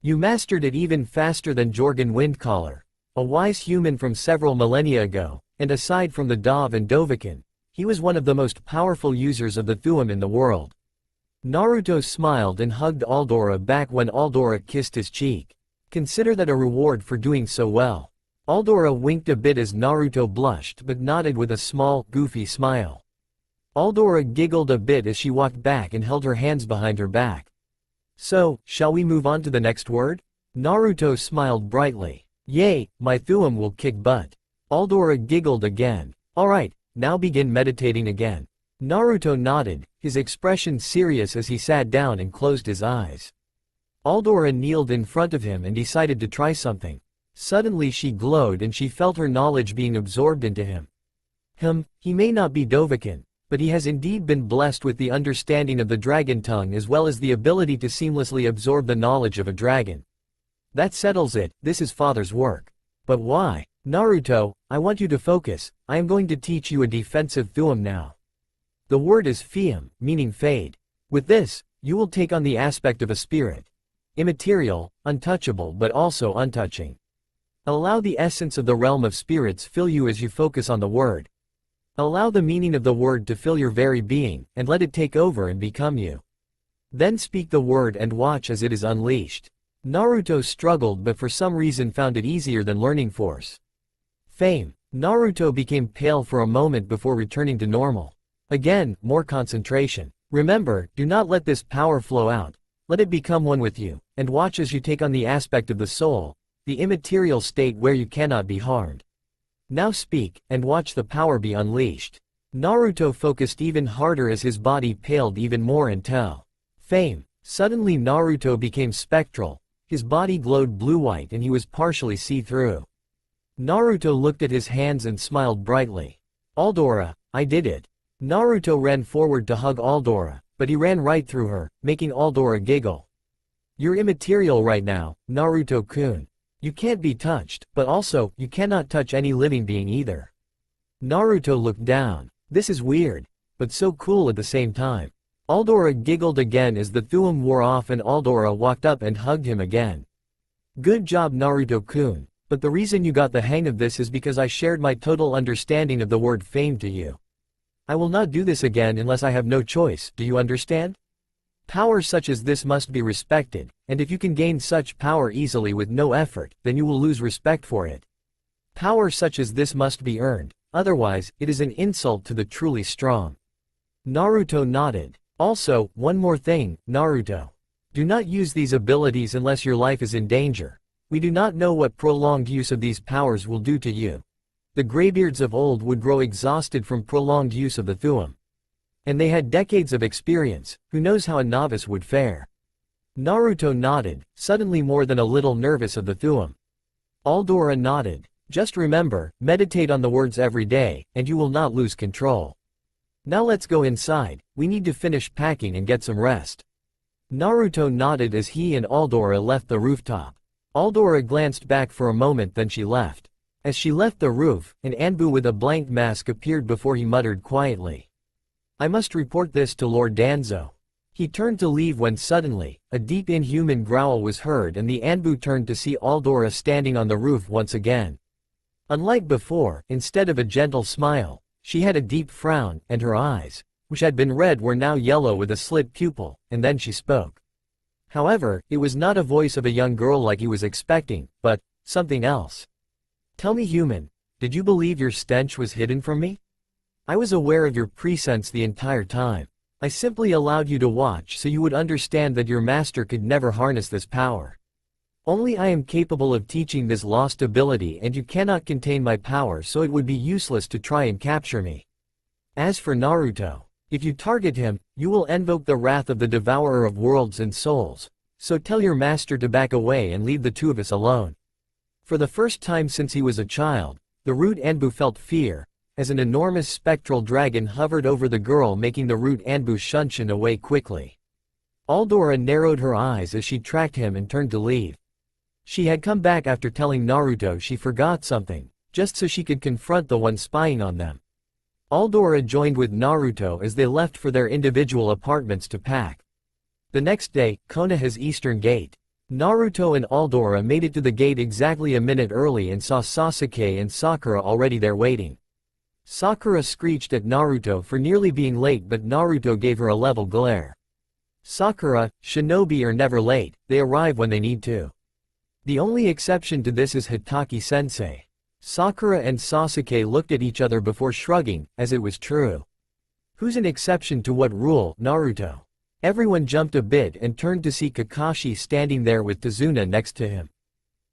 S1: You mastered it even faster than Jorgen Windcaller, a wise human from several millennia ago, and aside from the Dove and Dovahkiin, he was one of the most powerful users of the Thuum in the world. Naruto smiled and hugged Aldora back when Aldora kissed his cheek. Consider that a reward for doing so well. Aldora winked a bit as Naruto blushed but nodded with a small, goofy smile. Aldora giggled a bit as she walked back and held her hands behind her back. So, shall we move on to the next word? Naruto smiled brightly. Yay, my Thuum will kick butt. Aldora giggled again. Alright, now begin meditating again. Naruto nodded, his expression serious as he sat down and closed his eyes. Aldora kneeled in front of him and decided to try something. Suddenly she glowed and she felt her knowledge being absorbed into him. He may not be Dovahkiin, but he has indeed been blessed with the understanding of the dragon tongue as well as the ability to seamlessly absorb the knowledge of a dragon. That settles it, this is father's work. But why? Naruto, I want you to focus, I am going to teach you a defensive thuum now. The word is fium, meaning fade. With this, you will take on the aspect of a spirit. Immaterial, untouchable but also untouching. Allow the essence of the realm of spirits fill you as you focus on the word. Allow the meaning of the word to fill your very being, and let it take over and become you. Then speak the word and watch as it is unleashed. Naruto struggled but for some reason found it easier than learning force. Fame. Naruto became pale for a moment before returning to normal. Again, more concentration. Remember, do not let this power flow out. Let it become one with you, and watch as you take on the aspect of the soul, the immaterial state where you cannot be harmed. Now speak, and watch the power be unleashed. Naruto focused even harder as his body paled even more until fame. Suddenly Naruto became spectral, his body glowed blue-white and he was partially see-through. Naruto looked at his hands and smiled brightly. Aldora, I did it. Naruto ran forward to hug Aldora, but he ran right through her, making Aldora giggle. You're immaterial right now, Naruto-kun. You can't be touched, but also, you cannot touch any living being either. Naruto looked down. This is weird, but so cool at the same time. Aldora giggled again as the thuum wore off and Aldora walked up and hugged him again. Good job Naruto-kun, but the reason you got the hang of this is because I shared my total understanding of the word fame to you. I will not do this again unless I have no choice, do you understand? Power such as this must be respected, and if you can gain such power easily with no effort, then you will lose respect for it. Power such as this must be earned, otherwise, it is an insult to the truly strong. Naruto nodded. Also, one more thing, Naruto. Do not use these abilities unless your life is in danger. We do not know what prolonged use of these powers will do to you. The graybeards of old would grow exhausted from prolonged use of the thuum. And they had decades of experience, who knows how a novice would fare. Naruto nodded, suddenly more than a little nervous of the thuum. Aldora nodded. Just remember, meditate on the words every day, and you will not lose control. Now let's go inside, we need to finish packing and get some rest. Naruto nodded as he and Aldora left the rooftop. Aldora glanced back for a moment then she left. As she left the roof, an Anbu with a blank mask appeared before he muttered quietly. I must report this to Lord Danzo. He turned to leave when suddenly, a deep inhuman growl was heard and the Anbu turned to see Aldora standing on the roof once again. Unlike before, instead of a gentle smile, she had a deep frown, and her eyes, which had been red were now yellow with a slit pupil, and then she spoke. However, it was not a voice of a young girl like he was expecting, but something else. Tell me human, did you believe your stench was hidden from me? I was aware of your presence the entire time. I simply allowed you to watch so you would understand that your master could never harness this power. Only I am capable of teaching this lost ability and you cannot contain my power so it would be useless to try and capture me. As for Naruto, if you target him, you will invoke the wrath of the devourer of worlds and souls. So tell your master to back away and leave the two of us alone. For the first time since he was a child, the Root Anbu felt fear, as an enormous spectral dragon hovered over the girl making the Root Anbu shunshin away quickly. Aldora narrowed her eyes as she tracked him and turned to leave. She had come back after telling Naruto she forgot something, just so she could confront the one spying on them. Aldora joined with Naruto as they left for their individual apartments to pack. The next day, Konoha's eastern gate. Naruto and Aldora made it to the gate exactly a minute early and saw Sasuke and Sakura already there waiting. Sakura screeched at Naruto for nearly being late but Naruto gave her a level glare. Sakura, shinobi are never late, they arrive when they need to. The only exception to this is Hitaki-sensei. Sakura and Sasuke looked at each other before shrugging, as it was true. Who's an exception to what rule, Naruto? Everyone jumped a bit and turned to see Kakashi standing there with Tazuna next to him.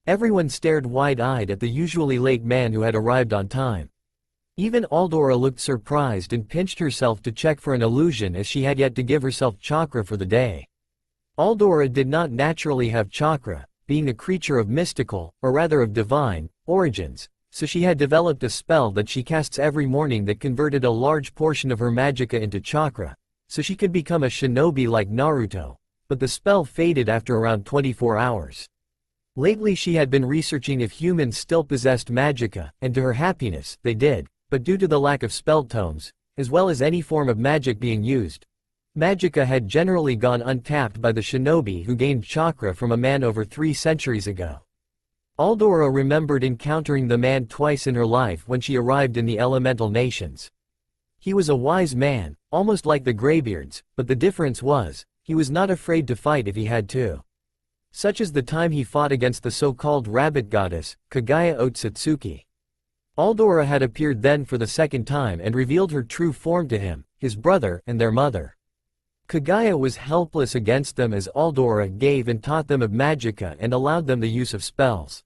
S1: Everyone stared wide-eyed at the usually late man who had arrived on time. Even Aldora looked surprised and pinched herself to check for an illusion as she had yet to give herself chakra for the day. Aldora did not naturally have chakra, being a creature of mystical, or rather of divine, origins, so she had developed a spell that she casts every morning that converted a large portion of her magicka into chakra, so she could become a shinobi like Naruto, but the spell faded after around 24 hours. Lately she had been researching if humans still possessed magicka, and to her happiness, they did, but due to the lack of spell tomes, as well as any form of magic being used, magicka had generally gone untapped by the shinobi who gained chakra from a man over 3 centuries ago. Aldora remembered encountering the man twice in her life when she arrived in the elemental nations. He was a wise man, almost like the Greybeards, but the difference was, he was not afraid to fight if he had to. Such as the time he fought against the so-called rabbit goddess, Kaguya Otsutsuki. Aldora had appeared then for the second time and revealed her true form to him, his brother, and their mother. Kaguya was helpless against them as Aldora gave and taught them of magicka and allowed them the use of spells.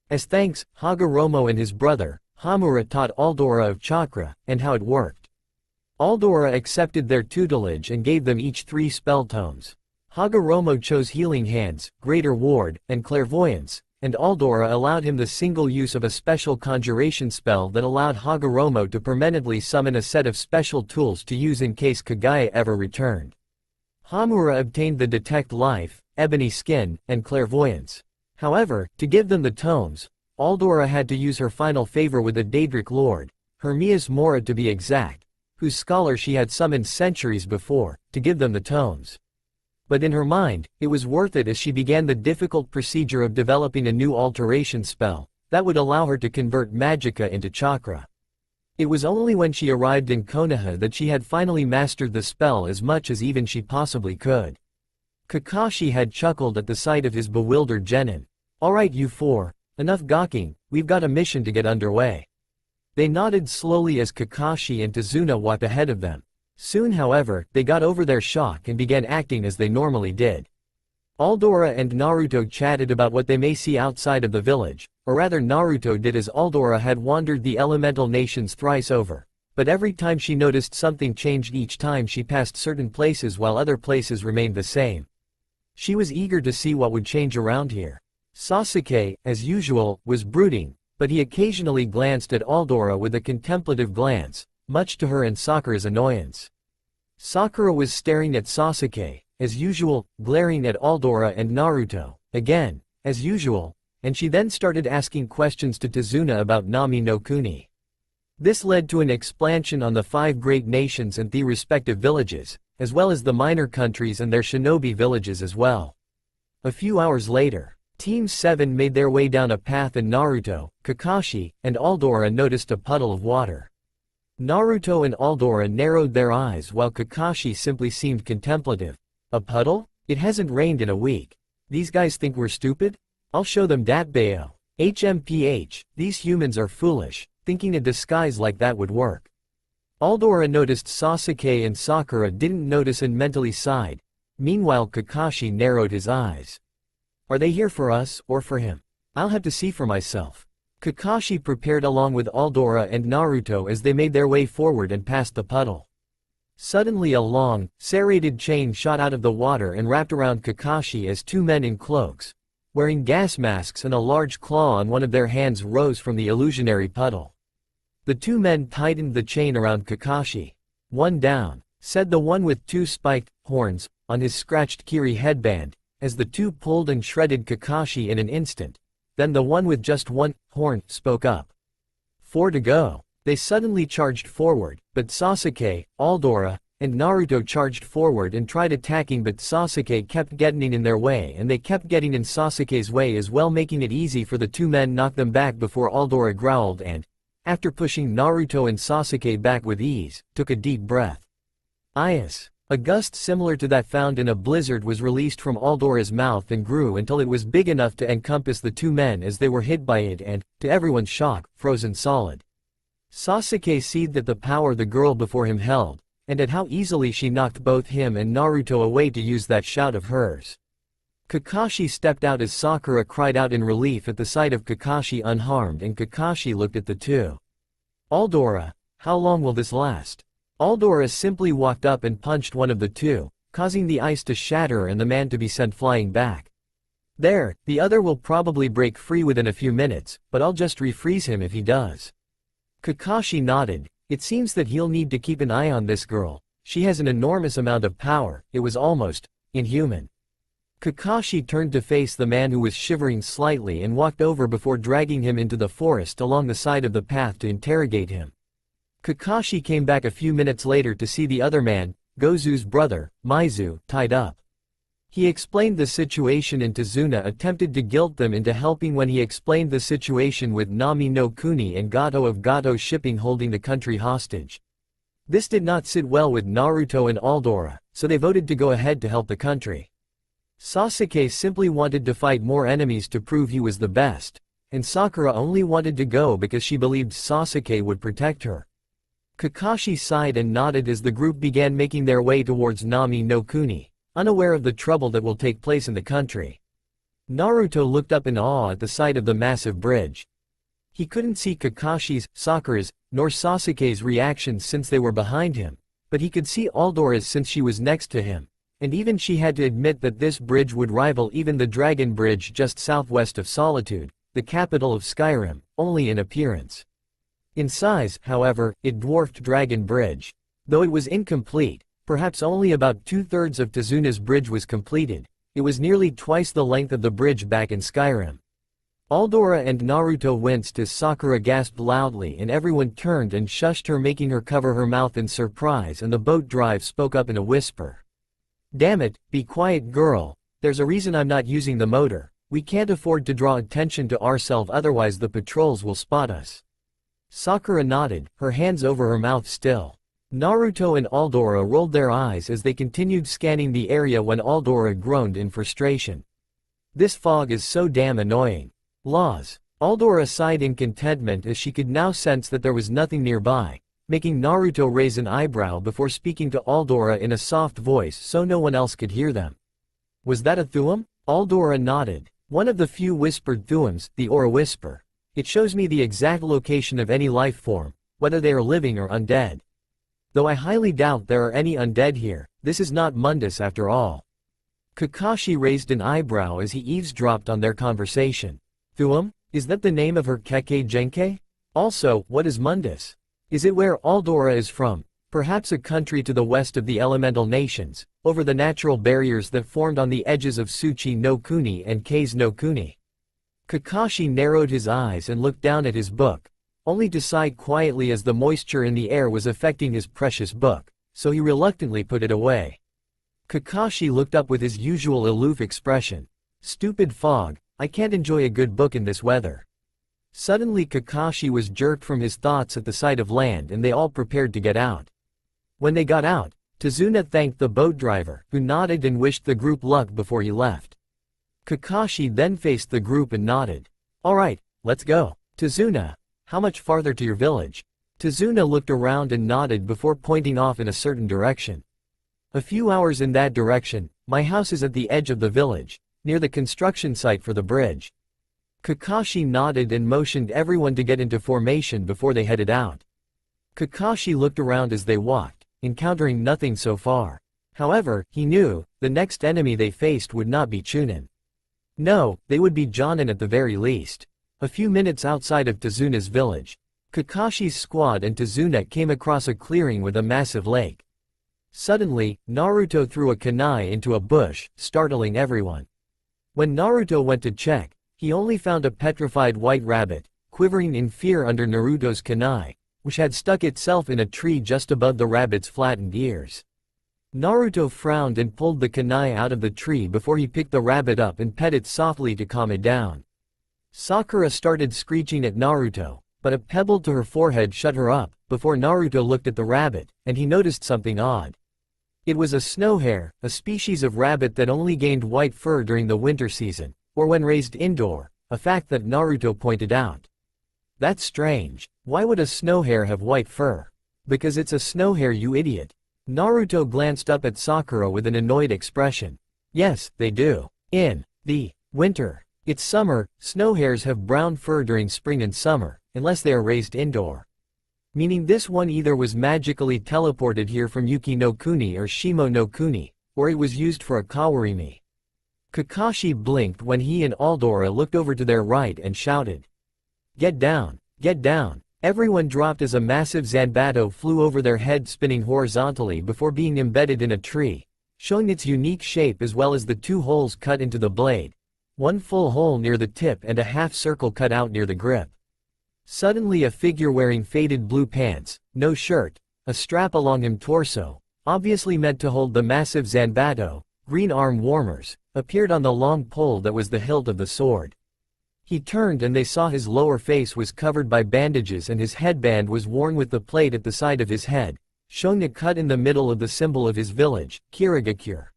S1: As thanks, Hagoromo and his brother, Hamura taught Aldora of chakra, and how it worked. Aldora accepted their tutelage and gave them each 3 spell tomes. Hagoromo chose Healing Hands, Greater Ward, and Clairvoyance, and Aldora allowed him the single use of a special conjuration spell that allowed Hagoromo to permanently summon a set of special tools to use in case Kaguya ever returned. Hamura obtained the Detect Life, Ebony Skin, and Clairvoyance. However, to give them the tomes, Aldora had to use her final favor with the Daedric Lord, Hermias Mora to be exact, whose scholar she had summoned centuries before, to give them the tomes. But in her mind, it was worth it as she began the difficult procedure of developing a new alteration spell that would allow her to convert magicka into chakra. It was only when she arrived in Konoha that she had finally mastered the spell as much as even she possibly could. Kakashi had chuckled at the sight of his bewildered genin. "Alright you 4, enough gawking, we've got a mission to get underway." They nodded slowly as Kakashi and Tazuna walked ahead of them. Soon however, they got over their shock and began acting as they normally did. Aldora and Naruto chatted about what they may see outside of the village, or rather Naruto did as Aldora had wandered the elemental nations thrice over, but every time she noticed something changed each time she passed certain places while other places remained the same. She was eager to see what would change around here. Sasuke, as usual, was brooding, but he occasionally glanced at Aldora with a contemplative glance, much to her and Sakura's annoyance. Sakura was staring at Sasuke, as usual, glaring at Aldora and Naruto, again, as usual, and she then started asking questions to Tazuna about Nami no Kuni. This led to an expansion on the 5 great nations and the respective villages, as well as the minor countries and their shinobi villages as well. A few hours later, Team 7 made their way down a path and Naruto, Kakashi, and Aldora noticed a puddle of water. Naruto and Aldora narrowed their eyes while Kakashi simply seemed contemplative. "A puddle? It hasn't rained in a week. These guys think we're stupid? I'll show them dat bayo. HMPH, these humans are foolish, thinking a disguise like that would work." Aldora noticed Sasuke and Sakura didn't notice and mentally sighed. Meanwhile Kakashi narrowed his eyes. "Are they here for us, or for him? I'll have to see for myself." Kakashi prepared along with Aldora and Naruto as they made their way forward and past the puddle. Suddenly a long, serrated chain shot out of the water and wrapped around Kakashi as 2 men in cloaks, wearing gas masks and a large claw on one of their hands rose from the illusionary puddle. The 2 men tightened the chain around Kakashi. "One down," said the one with 2 spiked horns on his scratched Kiri headband, as the 2 pulled and shredded Kakashi in an instant. Then the one with just 1 horn spoke up. 4 to go. They suddenly charged forward, but Sasuke, Aldora, and Naruto charged forward and tried attacking, but Sasuke kept getting in their way and they kept getting in Sasuke's way as well, making it easy for the 2 men knock them back before Aldora growled and, after pushing Naruto and Sasuke back with ease, took a deep breath. Ias. A gust similar to that found in a blizzard was released from Aldora's mouth and grew until it was big enough to encompass the 2 men as they were hit by it and, to everyone's shock, frozen solid. Sasuke seethed at the power the girl before him held, and at how easily she knocked both him and Naruto away to use that shout of hers. Kakashi stepped out as Sakura cried out in relief at the sight of Kakashi unharmed, and Kakashi looked at the 2. Aldora, how long will this last? Aldora simply walked up and punched one of the two, causing the ice to shatter and the man to be sent flying back. There, the other will probably break free within a few minutes, but I'll just refreeze him if he does. Kakashi nodded. It seems that he'll need to keep an eye on this girl. She has an enormous amount of power. It was almost inhuman. Kakashi turned to face the man who was shivering slightly and walked over before dragging him into the forest along the side of the path to interrogate him. Kakashi came back a few minutes later to see the other man, Gozu's brother, Maizu, tied up. He explained the situation and Tazuna attempted to guilt them into helping when he explained the situation with Nami no Kuni and Gato of Gato Shipping holding the country hostage. This did not sit well with Naruto and Aldora, so they voted to go ahead to help the country. Sasuke simply wanted to fight more enemies to prove he was the best, and Sakura only wanted to go because she believed Sasuke would protect her. Kakashi sighed and nodded as the group began making their way towards Nami no Kuni, unaware of the trouble that will take place in the country. Naruto looked up in awe at the sight of the massive bridge. He couldn't see Kakashi's, Sakura's, nor Sasuke's reactions since they were behind him, but he could see Aldora's since she was next to him, and even she had to admit that this bridge would rival even the Dragon Bridge just southwest of Solitude, the capital of Skyrim, only in appearance. In size, however, it dwarfed Dragon Bridge. Though it was incomplete, perhaps only about 2/3 of Tazuna's bridge was completed, it was nearly twice the length of the bridge back in Skyrim. Aldora and Naruto winced as Sakura gasped loudly and everyone turned and shushed her, making her cover her mouth in surprise, and the boat drive spoke up in a whisper. "Damn it, be quiet girl, there's a reason I'm not using the motor, we can't afford to draw attention to ourselves otherwise the patrols will spot us." Sakura nodded, her hands over her mouth still. Naruto and Aldora rolled their eyes as they continued scanning the area when Aldora groaned in frustration. "This fog is so damn annoying. Laws." Aldora sighed in contentment as she could now sense that there was nothing nearby, making Naruto raise an eyebrow before speaking to Aldora in a soft voice so no one else could hear them. "Was that a Thuum?" Aldora nodded. "One of the few whispered Thuums, the Aura Whisper. It shows me the exact location of any life form, whether they are living or undead. Though I highly doubt there are any undead here, this is not Mundus after all." Kakashi raised an eyebrow as he eavesdropped on their conversation. "Thuum? Is that the name of her Kekkei Genkai? Also, what is Mundus? Is it where Aldora is from? Perhaps a country to the west of the elemental nations, over the natural barriers that formed on the edges of Tsuchi no Kuni and Kei's no Kuni." Kakashi narrowed his eyes and looked down at his book, only to sigh quietly as the moisture in the air was affecting his precious book, so he reluctantly put it away. Kakashi looked up with his usual aloof expression. "Stupid fog, I can't enjoy a good book in this weather." Suddenly Kakashi was jerked from his thoughts at the sight of land and they all prepared to get out. When they got out, Tazuna thanked the boat driver, who nodded and wished the group luck before he left. Kakashi then faced the group and nodded. "Alright, let's go. Tazuna, how much farther to your village?" Tazuna looked around and nodded before pointing off in a certain direction. "A few hours in that direction. My house is at the edge of the village, near the construction site for the bridge." Kakashi nodded and motioned everyone to get into formation before they headed out. Kakashi looked around as they walked, encountering nothing so far. However, he knew, the next enemy they faced would not be Chunin. No, they would be Jonin at the very least. A few minutes outside of Tazuna's village, Kakashi's squad and Tazuna came across a clearing with a massive lake. Suddenly, Naruto threw a kunai into a bush, startling everyone. When Naruto went to check, he only found a petrified white rabbit, quivering in fear under Naruto's kunai, which had stuck itself in a tree just above the rabbit's flattened ears. Naruto frowned and pulled the kunai out of the tree before he picked the rabbit up and pet it softly to calm it down. Sakura started screeching at Naruto, but a pebble to her forehead shut her up, before Naruto looked at the rabbit, and he noticed something odd. It was a snow hare, a species of rabbit that only gained white fur during the winter season, or when raised indoor, a fact that Naruto pointed out. "That's strange. Why would a snow hare have white fur?" "Because it's a snow hare, you idiot." Naruto glanced up at Sakura with an annoyed expression. "Yes, they do. In the winter. It's summer, snow hares have brown fur during spring and summer, unless they are raised indoor." Meaning this one either was magically teleported here from Yuki no Kuni or Shimo no Kuni, or it was used for a Kawarimi. Kakashi blinked when he and Aldora looked over to their right and shouted. Get down! Get down! Everyone dropped as a massive Zanbato flew over their head, spinning horizontally before being embedded in a tree, showing its unique shape as well as the 2 holes cut into the blade, one full hole near the tip and a half circle cut out near the grip. Suddenly a figure wearing faded blue pants, no shirt, a strap along his torso, obviously meant to hold the massive Zanbato, green arm warmers, appeared on the long pole that was the hilt of the sword. He turned and they saw his lower face was covered by bandages and his headband was worn with the plate at the side of his head, showing a cut in the middle of the symbol of his village, Kirigakure.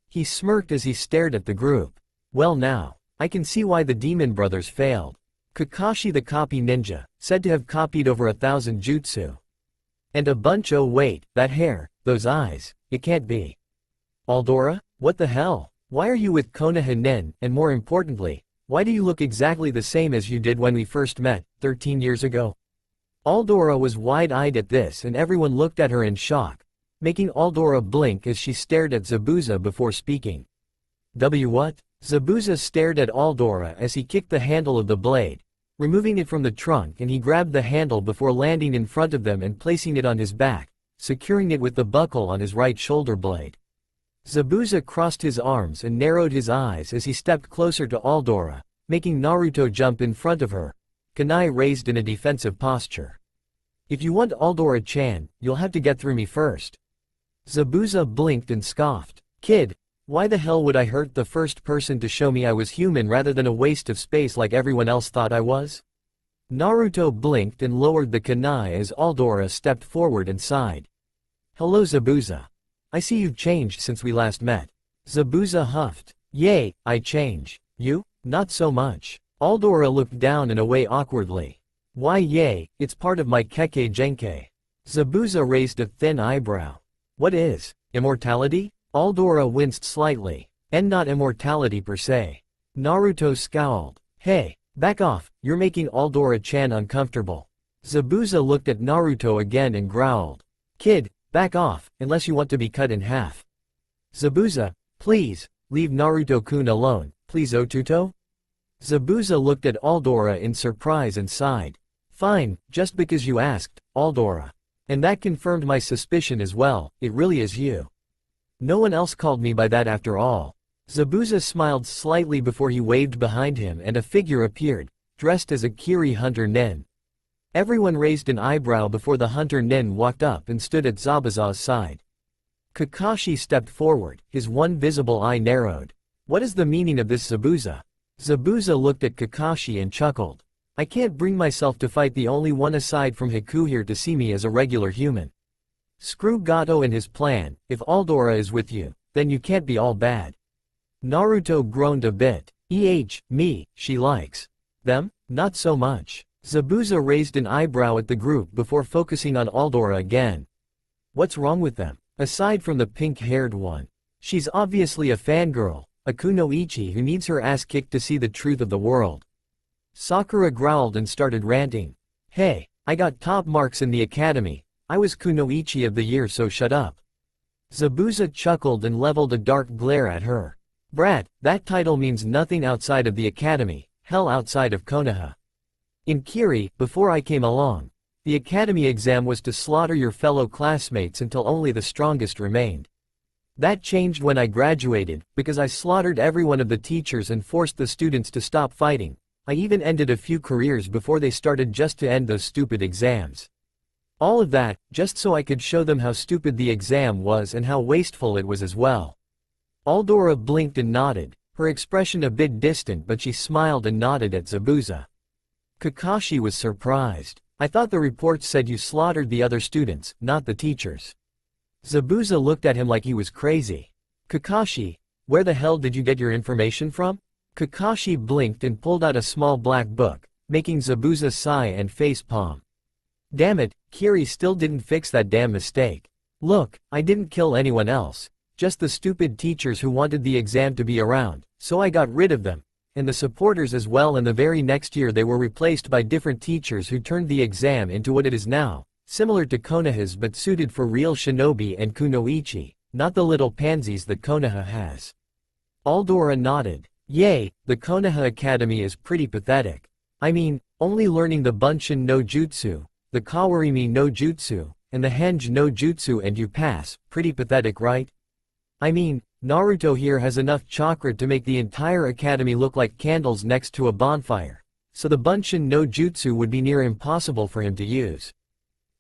S1: He smirked as he stared at the group. Well now, I can see why the Demon Brothers failed. Kakashi the copy ninja, said to have copied over 1,000 jutsu. And a bunch. Oh wait, that hair, those eyes, it can't be. Aldora, what the hell? Why are you with Konoha Nen, and more importantly, why do you look exactly the same as you did when we first met, 13 years ago? Aldora was wide-eyed at this and everyone looked at her in shock, making Aldora blink as she stared at Zabuza before speaking. What? Zabuza stared at Aldora as he kicked the handle of the blade, removing it from the trunk, and he grabbed the handle before landing in front of them and placing it on his back, securing it with the buckle on his right shoulder blade. Zabuza crossed his arms and narrowed his eyes as he stepped closer to Aldora, making Naruto jump in front of her, kunai raised in a defensive posture. If you want Aldora-chan, you'll have to get through me first. Zabuza blinked and scoffed. Kid, why the hell would I hurt the first person to show me I was human rather than a waste of space like everyone else thought I was? Naruto blinked and lowered the kunai as Aldora stepped forward and sighed. Hello Zabuza. I see you've changed since we last met. Zabuza huffed. Yay, I change. You? Not so much. Aldora looked down and away awkwardly. Why yay, it's part of my Kekkei Genkei. Zabuza raised a thin eyebrow. What is? Immortality? Aldora winced slightly. And not immortality per se. Naruto scowled. Hey, back off, you're making Aldora-chan uncomfortable. Zabuza looked at Naruto again and growled. Kid, back off, unless you want to be cut in half. Zabuza, please, leave Naruto-kun alone, please Otuto? Zabuza looked at Aldora in surprise and sighed. Fine, just because you asked, Aldora. And that confirmed my suspicion as well, it really is you. No one else called me by that after all. Zabuza smiled slightly before he waved behind him and a figure appeared, dressed as a Kiri Hunter Nen. Everyone raised an eyebrow before the Hunter Nen walked up and stood at Zabuza's side. Kakashi stepped forward, his one visible eye narrowed. What is the meaning of this Zabuza? Zabuza looked at Kakashi and chuckled. I can't bring myself to fight the only one aside from Haku here to see me as a regular human. Screw Gato and his plan, if Aldora is with you, then you can't be all bad. Naruto groaned a bit. Me, she likes. Them? Not so much. Zabuza raised an eyebrow at the group before focusing on Aldora again. What's wrong with them? Aside from the pink-haired one. She's obviously a fangirl, a kunoichi who needs her ass kicked to see the truth of the world. Sakura growled and started ranting. Hey, I got top marks in the academy. I was kunoichi of the year, so shut up. Zabuza chuckled and leveled a dark glare at her. Brat, that title means nothing outside of the academy, hell outside of Konoha. In Kiri, before I came along, the academy exam was to slaughter your fellow classmates until only the strongest remained. That changed when I graduated, because I slaughtered every one of the teachers and forced the students to stop fighting. I even ended a few careers before they started just to end those stupid exams. All of that, just so I could show them how stupid the exam was and how wasteful it was as well. Aldora blinked and nodded, her expression a bit distant, but she smiled and nodded at Zabuza. Kakashi was surprised. I thought the reports said you slaughtered the other students, not the teachers. Zabuza looked at him like he was crazy. Kakashi, where the hell did you get your information from? Kakashi blinked and pulled out a small black book, making Zabuza sigh and facepalm. Damn it, Kiri still didn't fix that damn mistake. Look, I didn't kill anyone else. Just the stupid teachers who wanted the exam to be around, so I got rid of them. And the supporters as well, and the very next year they were replaced by different teachers who turned the exam into what it is now, similar to Konoha's but suited for real shinobi and kunoichi, not the little pansies that Konoha has. Aldora nodded. Yay, the Konoha Academy is pretty pathetic. I mean, only learning the Bunshin no Jutsu, the Kawarimi no Jutsu, and the Henge no Jutsu and you pass, pretty pathetic right? I mean, Naruto here has enough chakra to make the entire academy look like candles next to a bonfire, so the Bunshin no Jutsu would be near impossible for him to use.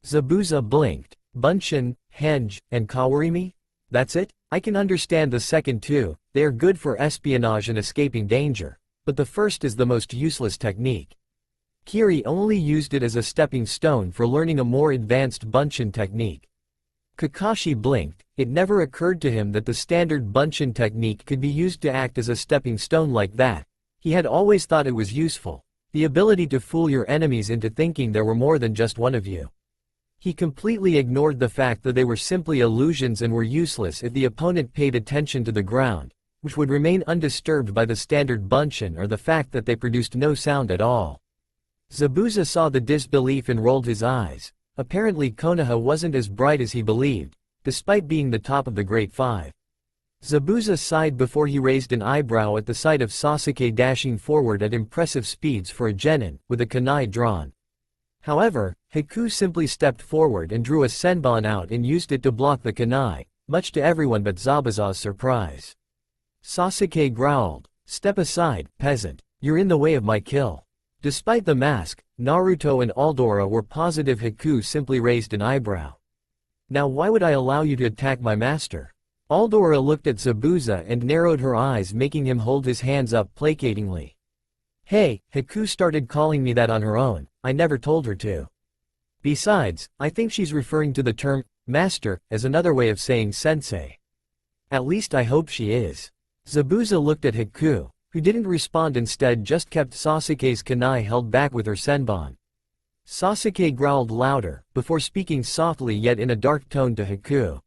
S1: Zabuza blinked. Bunshin, Henge, and Kawarimi? That's it? I can understand the second two, they are good for espionage and escaping danger, but the first is the most useless technique. Kiri only used it as a stepping stone for learning a more advanced Bunshin technique. Kakashi blinked. It never occurred to him that the standard Bunshin technique could be used to act as a stepping stone like that. He had always thought it was useful, the ability to fool your enemies into thinking there were more than just one of you. He completely ignored the fact that they were simply illusions and were useless if the opponent paid attention to the ground, which would remain undisturbed by the standard Bunshin, or the fact that they produced no sound at all. Zabuza saw the disbelief and rolled his eyes. Apparently Konoha wasn't as bright as he believed, despite being the top of the Great Five. Zabuza sighed before he raised an eyebrow at the sight of Sasuke dashing forward at impressive speeds for a genin, with a kunai drawn. However, Haku simply stepped forward and drew a senbon out and used it to block the kunai, much to everyone but Zabuza's surprise. Sasuke growled, "Step aside, peasant, you're in the way of my kill." Despite the mask, Naruto and Aldora were positive Haku simply raised an eyebrow. "Now why would I allow you to attack my master?" Aldora looked at Zabuza and narrowed her eyes, making him hold his hands up placatingly. "Hey, Haku started calling me that on her own, I never told her to. Besides, I think she's referring to the term, master, as another way of saying sensei. At least I hope she is." Zabuza looked at Haku, who didn't respond, instead just kept Sasuke's kunai held back with her senbon. Sasuke growled louder, before speaking softly yet in a dark tone to Haku.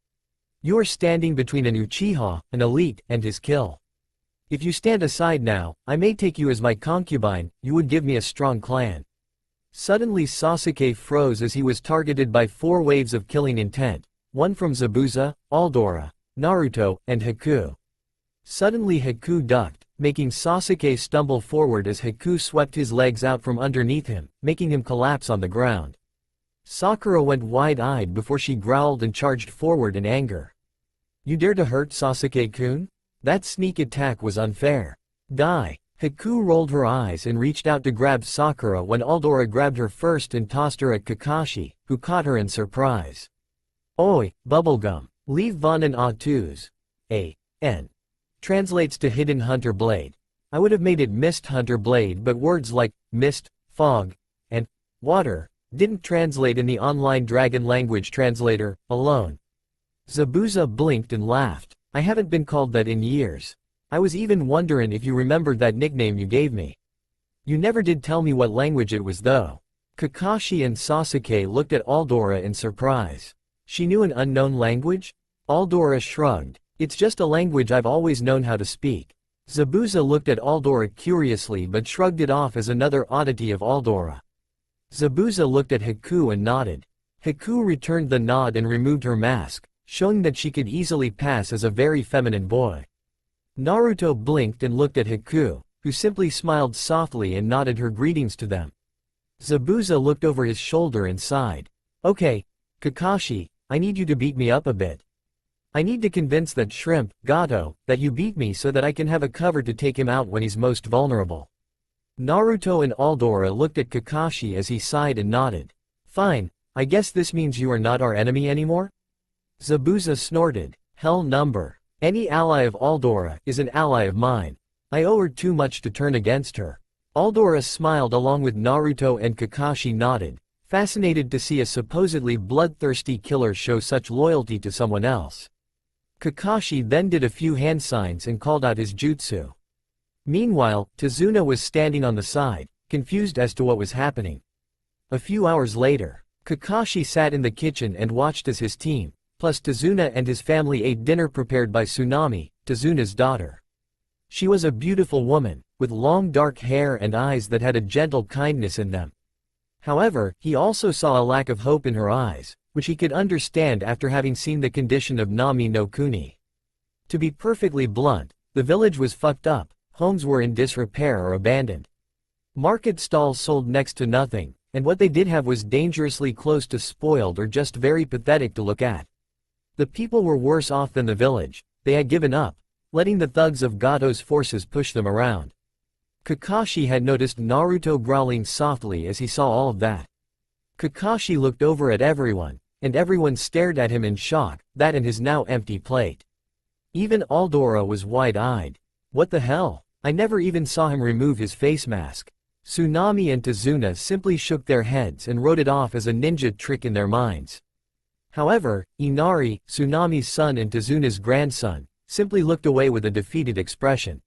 S1: "You are standing between an Uchiha, an elite, and his kill. If you stand aside now, I may take you as my concubine, you would give me a strong clan." Suddenly Sasuke froze as he was targeted by 4 waves of killing intent, one from Zabuza, Aldora, Naruto, and Haku. Suddenly Haku ducked, making Sasuke stumble forward as Haku swept his legs out from underneath him, making him collapse on the ground. Sakura went wide-eyed before she growled and charged forward in anger. "You dare to hurt Sasuke-kun? That sneak attack was unfair. Die!" Haku rolled her eyes and reached out to grab Sakura when Aldora grabbed her first and tossed her at Kakashi, who caught her in surprise. "Oi, bubblegum, leave Vonin A2s. A.N. translates to Hidden Hunter Blade. I would have made it Mist Hunter Blade, but words like mist, fog, and water didn't translate in the online dragon language translator alone." Zabuza blinked and laughed. "I haven't been called that in years. I was even wondering if you remembered that nickname you gave me. You never did tell me what language it was though." Kakashi and Sasuke looked at Aldora in surprise. She knew an unknown language? Aldora shrugged. "It's just a language I've always known how to speak." Zabuza looked at Aldora curiously but shrugged it off as another oddity of Aldora. Zabuza looked at Haku and nodded. Haku returned the nod and removed her mask, showing that she could easily pass as a very feminine boy. Naruto blinked and looked at Haku, who simply smiled softly and nodded her greetings to them. Zabuza looked over his shoulder and sighed. "Okay, Kakashi, I need you to beat me up a bit. I need to convince that shrimp, Gato, that you beat me so that I can have a cover to take him out when he's most vulnerable." Naruto and Aldora looked at Kakashi as he sighed and nodded. "Fine, I guess this means you are not our enemy anymore?" Zabuza snorted. "Hell number. Any ally of Aldora is an ally of mine. I owe her too much to turn against her." Aldora smiled along with Naruto, and Kakashi nodded, fascinated to see a supposedly bloodthirsty killer show such loyalty to someone else. Kakashi then did a few hand signs and called out his jutsu. Meanwhile, Tazuna was standing on the side, confused as to what was happening. A few hours later, Kakashi sat in the kitchen and watched as his team, plus Tazuna and his family, ate dinner prepared by Tsunami, Tazuna's daughter. She was a beautiful woman, with long dark hair and eyes that had a gentle kindness in them. However, he also saw a lack of hope in her eyes, which he could understand after having seen the condition of Nami no Kuni. To be perfectly blunt, the village was fucked up, homes were in disrepair or abandoned. Market stalls sold next to nothing, and what they did have was dangerously close to spoiled or just very pathetic to look at. The people were worse off than the village, they had given up, letting the thugs of Gato's forces push them around. Kakashi had noticed Naruto growling softly as he saw all of that. Kakashi looked over at everyone, and everyone stared at him in shock, that and his now empty plate. Even Aldora was wide-eyed. What the hell? I never even saw him remove his face mask. Tsunami and Tazuna simply shook their heads and wrote it off as a ninja trick in their minds. However, Inari, Tsunami's son and Tazuna's grandson, simply looked away with a defeated expression.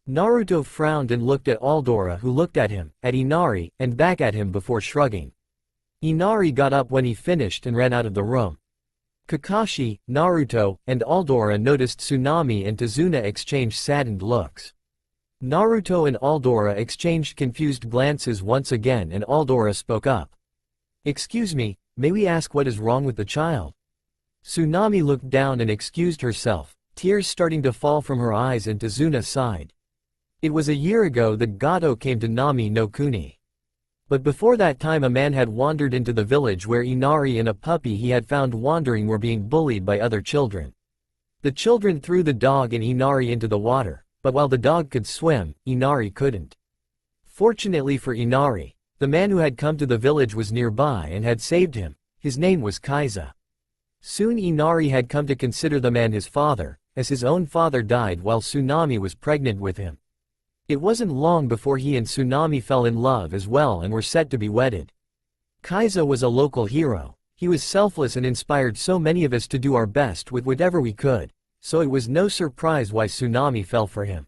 S1: Naruto frowned and looked at Aldora, who looked at him, at Inari, and back at him before shrugging. Inari got up when he finished and ran out of the room. Kakashi, Naruto, and Aldora noticed Tsunami and Tazuna exchange saddened looks. Naruto and Aldora exchanged confused glances once again, and Aldora spoke up. "Excuse me, may we ask what is wrong with the child?" Tsunami looked down and excused herself, tears starting to fall from her eyes, and Tazuna sighed. It was a year ago that Gato came to Nami no Kuni. But before that time a man had wandered into the village where Inari and a puppy he had found wandering were being bullied by other children. The children threw the dog and Inari into the water, but while the dog could swim, Inari couldn't. Fortunately for Inari, the man who had come to the village was nearby and had saved him. His name was Kaiza. Soon Inari had come to consider the man his father, as his own father died while Tsunami was pregnant with him. It wasn't long before he and Tsunami fell in love as well and were set to be wedded. Kaiza was a local hero. He was selfless and inspired so many of us to do our best with whatever we could, so it was no surprise why Tsunami fell for him.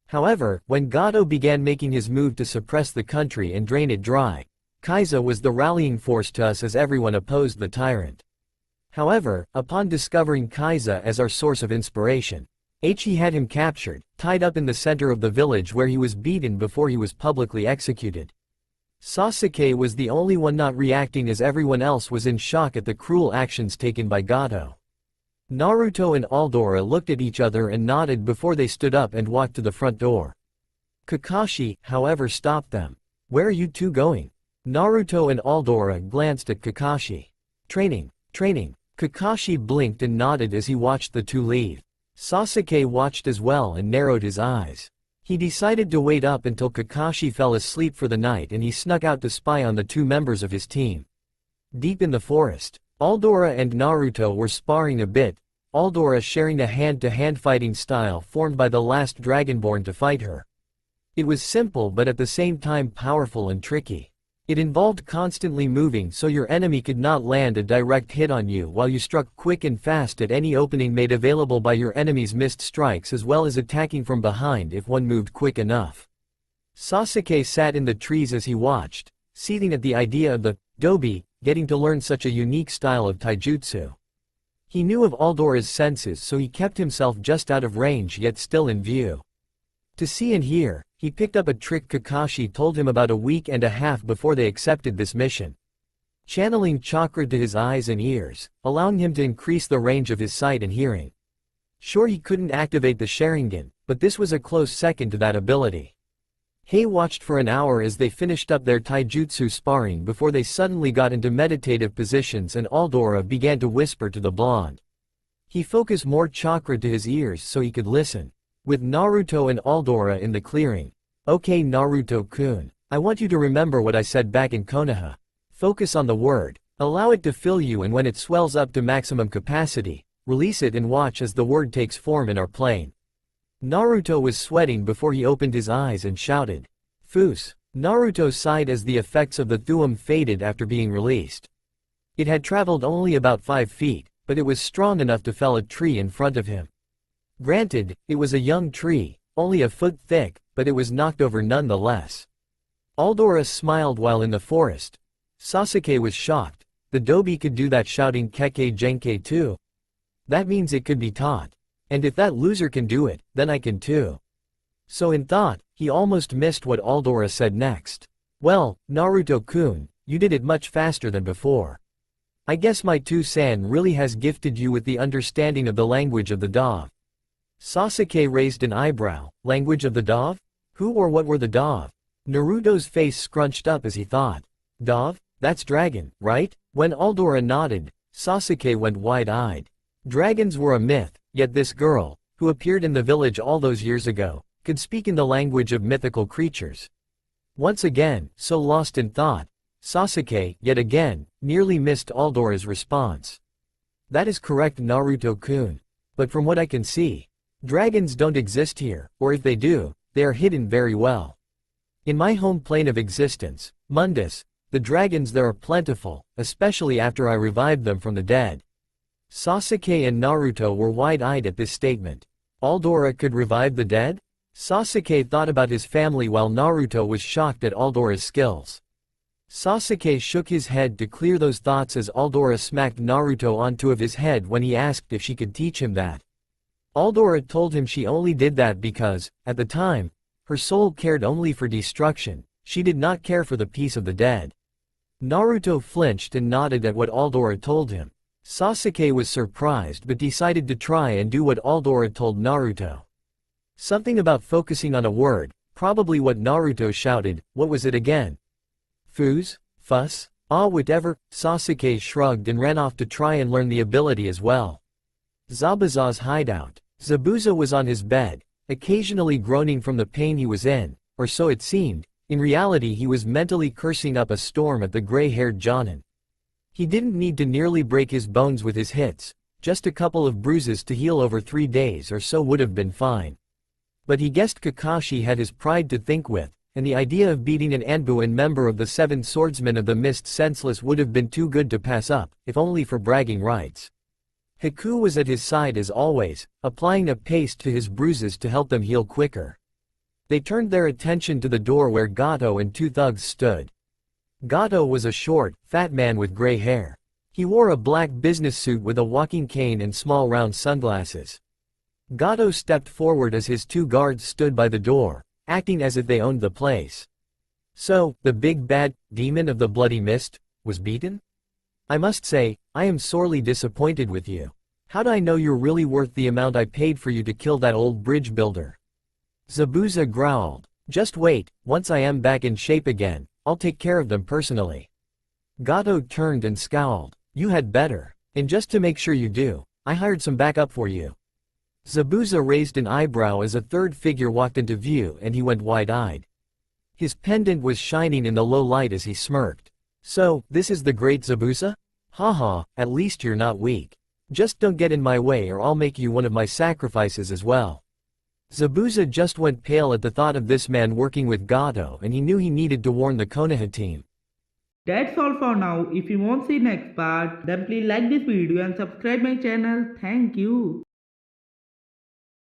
S1: However, when Gato began making his move to suppress the country and drain it dry, Kaiza was the rallying force to us as everyone opposed the tyrant. However, upon discovering Kaiza as our source of inspiration, He had him captured, tied up in the center of the village where he was beaten before he was publicly executed. Sasuke was the only one not reacting as everyone else was in shock at the cruel actions taken by Gato. Naruto and Aldora looked at each other and nodded before they stood up and walked to the front door. Kakashi, however, stopped them. "Where are you two going?" Naruto and Aldora glanced at Kakashi. Training. Kakashi blinked and nodded as he watched the two leave. Sasuke watched as well and narrowed his eyes. He decided to wait up until Kakashi fell asleep for the night, and he snuck out to spy on the two members of his team. Deep in the forest, Aldora and Naruto were sparring a bit, Aldora sharing a hand-to-hand fighting style formed by the last Dragonborn to fight her. It was simple but at the same time powerful and tricky. It involved constantly moving so your enemy could not land a direct hit on you while you struck quick and fast at any opening made available by your enemy's missed strikes, as well as attacking from behind if one moved quick enough. Sasuke sat in the trees as he watched, seething at the idea of the Dobi getting to learn such a unique style of taijutsu. He knew of Aldora's senses, so he kept himself just out of range yet still in view. To see and hear, he picked up a trick Kakashi told him about a week and a half before they accepted this mission. Channeling chakra to his eyes and ears, allowing him to increase the range of his sight and hearing. Sure, he couldn't activate the Sharingan, but this was a close second to that ability. Hei watched for an hour as they finished up their taijutsu sparring before they suddenly got into meditative positions and Aldora began to whisper to the blonde. He focused more chakra to his ears so he could listen. With Naruto and Aldora in the clearing. "Okay Naruto-kun, I want you to remember what I said back in Konoha. Focus on the word, allow it to fill you, and when it swells up to maximum capacity, release it and watch as the word takes form in our plane." Naruto was sweating before he opened his eyes and shouted, "Foos." Naruto sighed as the effects of the thuum faded after being released. It had traveled only about 5 feet, but it was strong enough to fell a tree in front of him. Granted, it was a young tree, only a foot thick, but it was knocked over nonetheless. Aldora smiled while in the forest. Sasuke was shocked. The Dobi could do that shouting Kekkei Genkei too? That means it could be taught. And if that loser can do it, then I can too. So in thought, he almost missed what Aldora said next. "Well, Naruto-kun, you did it much faster than before. I guess my Two-san really has gifted you with the understanding of the language of the dove. Sasuke raised an eyebrow. Language of the dove? Who or what were the dove? Naruto's face scrunched up as he thought. Dove? That's dragon, right? When Aldora nodded, Sasuke went wide-eyed. Dragons were a myth, yet this girl, who appeared in the village all those years ago, could speak in the language of mythical creatures. Once again, so lost in thought, Sasuke, yet again, nearly missed Aldora's response. That is correct, Naruto-kun. But from what I can see, dragons don't exist here, or if they do, they are hidden very well. In my home plane of existence, Mundus, the dragons there are plentiful, especially after I revived them from the dead. Sasuke and Naruto were wide-eyed at this statement. Aldora could revive the dead? Sasuke thought about his family while Naruto was shocked at Aldora's skills. Sasuke shook his head to clear those thoughts as Aldora smacked Naruto onto his head when he asked if she could teach him that. Aldora told him she only did that because, at the time, her soul cared only for destruction, she did not care for the peace of the dead. Naruto flinched and nodded at what Aldora told him. Sasuke was surprised but decided to try and do what Aldora told Naruto. Something about focusing on a word, probably what Naruto shouted. What was it again? Fuse? Fuss? Ah, whatever. Sasuke shrugged and ran off to try and learn the ability as well. Zabuza's hideout. Zabuza was on his bed, occasionally groaning from the pain he was in, or so it seemed. In reality he was mentally cursing up a storm at the gray-haired Jonin. He didn't need to nearly break his bones with his hits, just a couple of bruises to heal over 3 days or so would have been fine. But he guessed Kakashi had his pride to think with, and the idea of beating an Anbuin member of the 7 Swordsmen of the Mist senseless would have been too good to pass up, if only for bragging rights. Haku was at his side as always, applying a paste to his bruises to help them heal quicker. They turned their attention to the door where Gato and 2 thugs stood. Gato was a short, fat man with gray hair. He wore a black business suit with a walking cane and small round sunglasses. Gato stepped forward as his 2 guards stood by the door, acting as if they owned the place. So, the big bad demon of the Bloody Mist was beaten? I must say, I am sorely disappointed with you. How'd I know you're really worth the amount I paid for you to kill that old bridge builder? Zabuza growled. Just wait, once I am back in shape again, I'll take care of them personally. Gato turned and scowled. You had better. And just to make sure you do, I hired some backup for you. Zabuza raised an eyebrow as a third figure walked into view and he went wide-eyed. His pendant was shining in the low light as he smirked. So, this is the great Zabuza? Haha, at least you're not weak. Just don't get in my way or I'll make you one of my sacrifices as well. Zabuza just went pale at the thought of this man working with Gato and he knew he needed to warn the Konoha team.
S2: That's all for now. If you want to see next part, then please like this video and subscribe my channel. Thank you.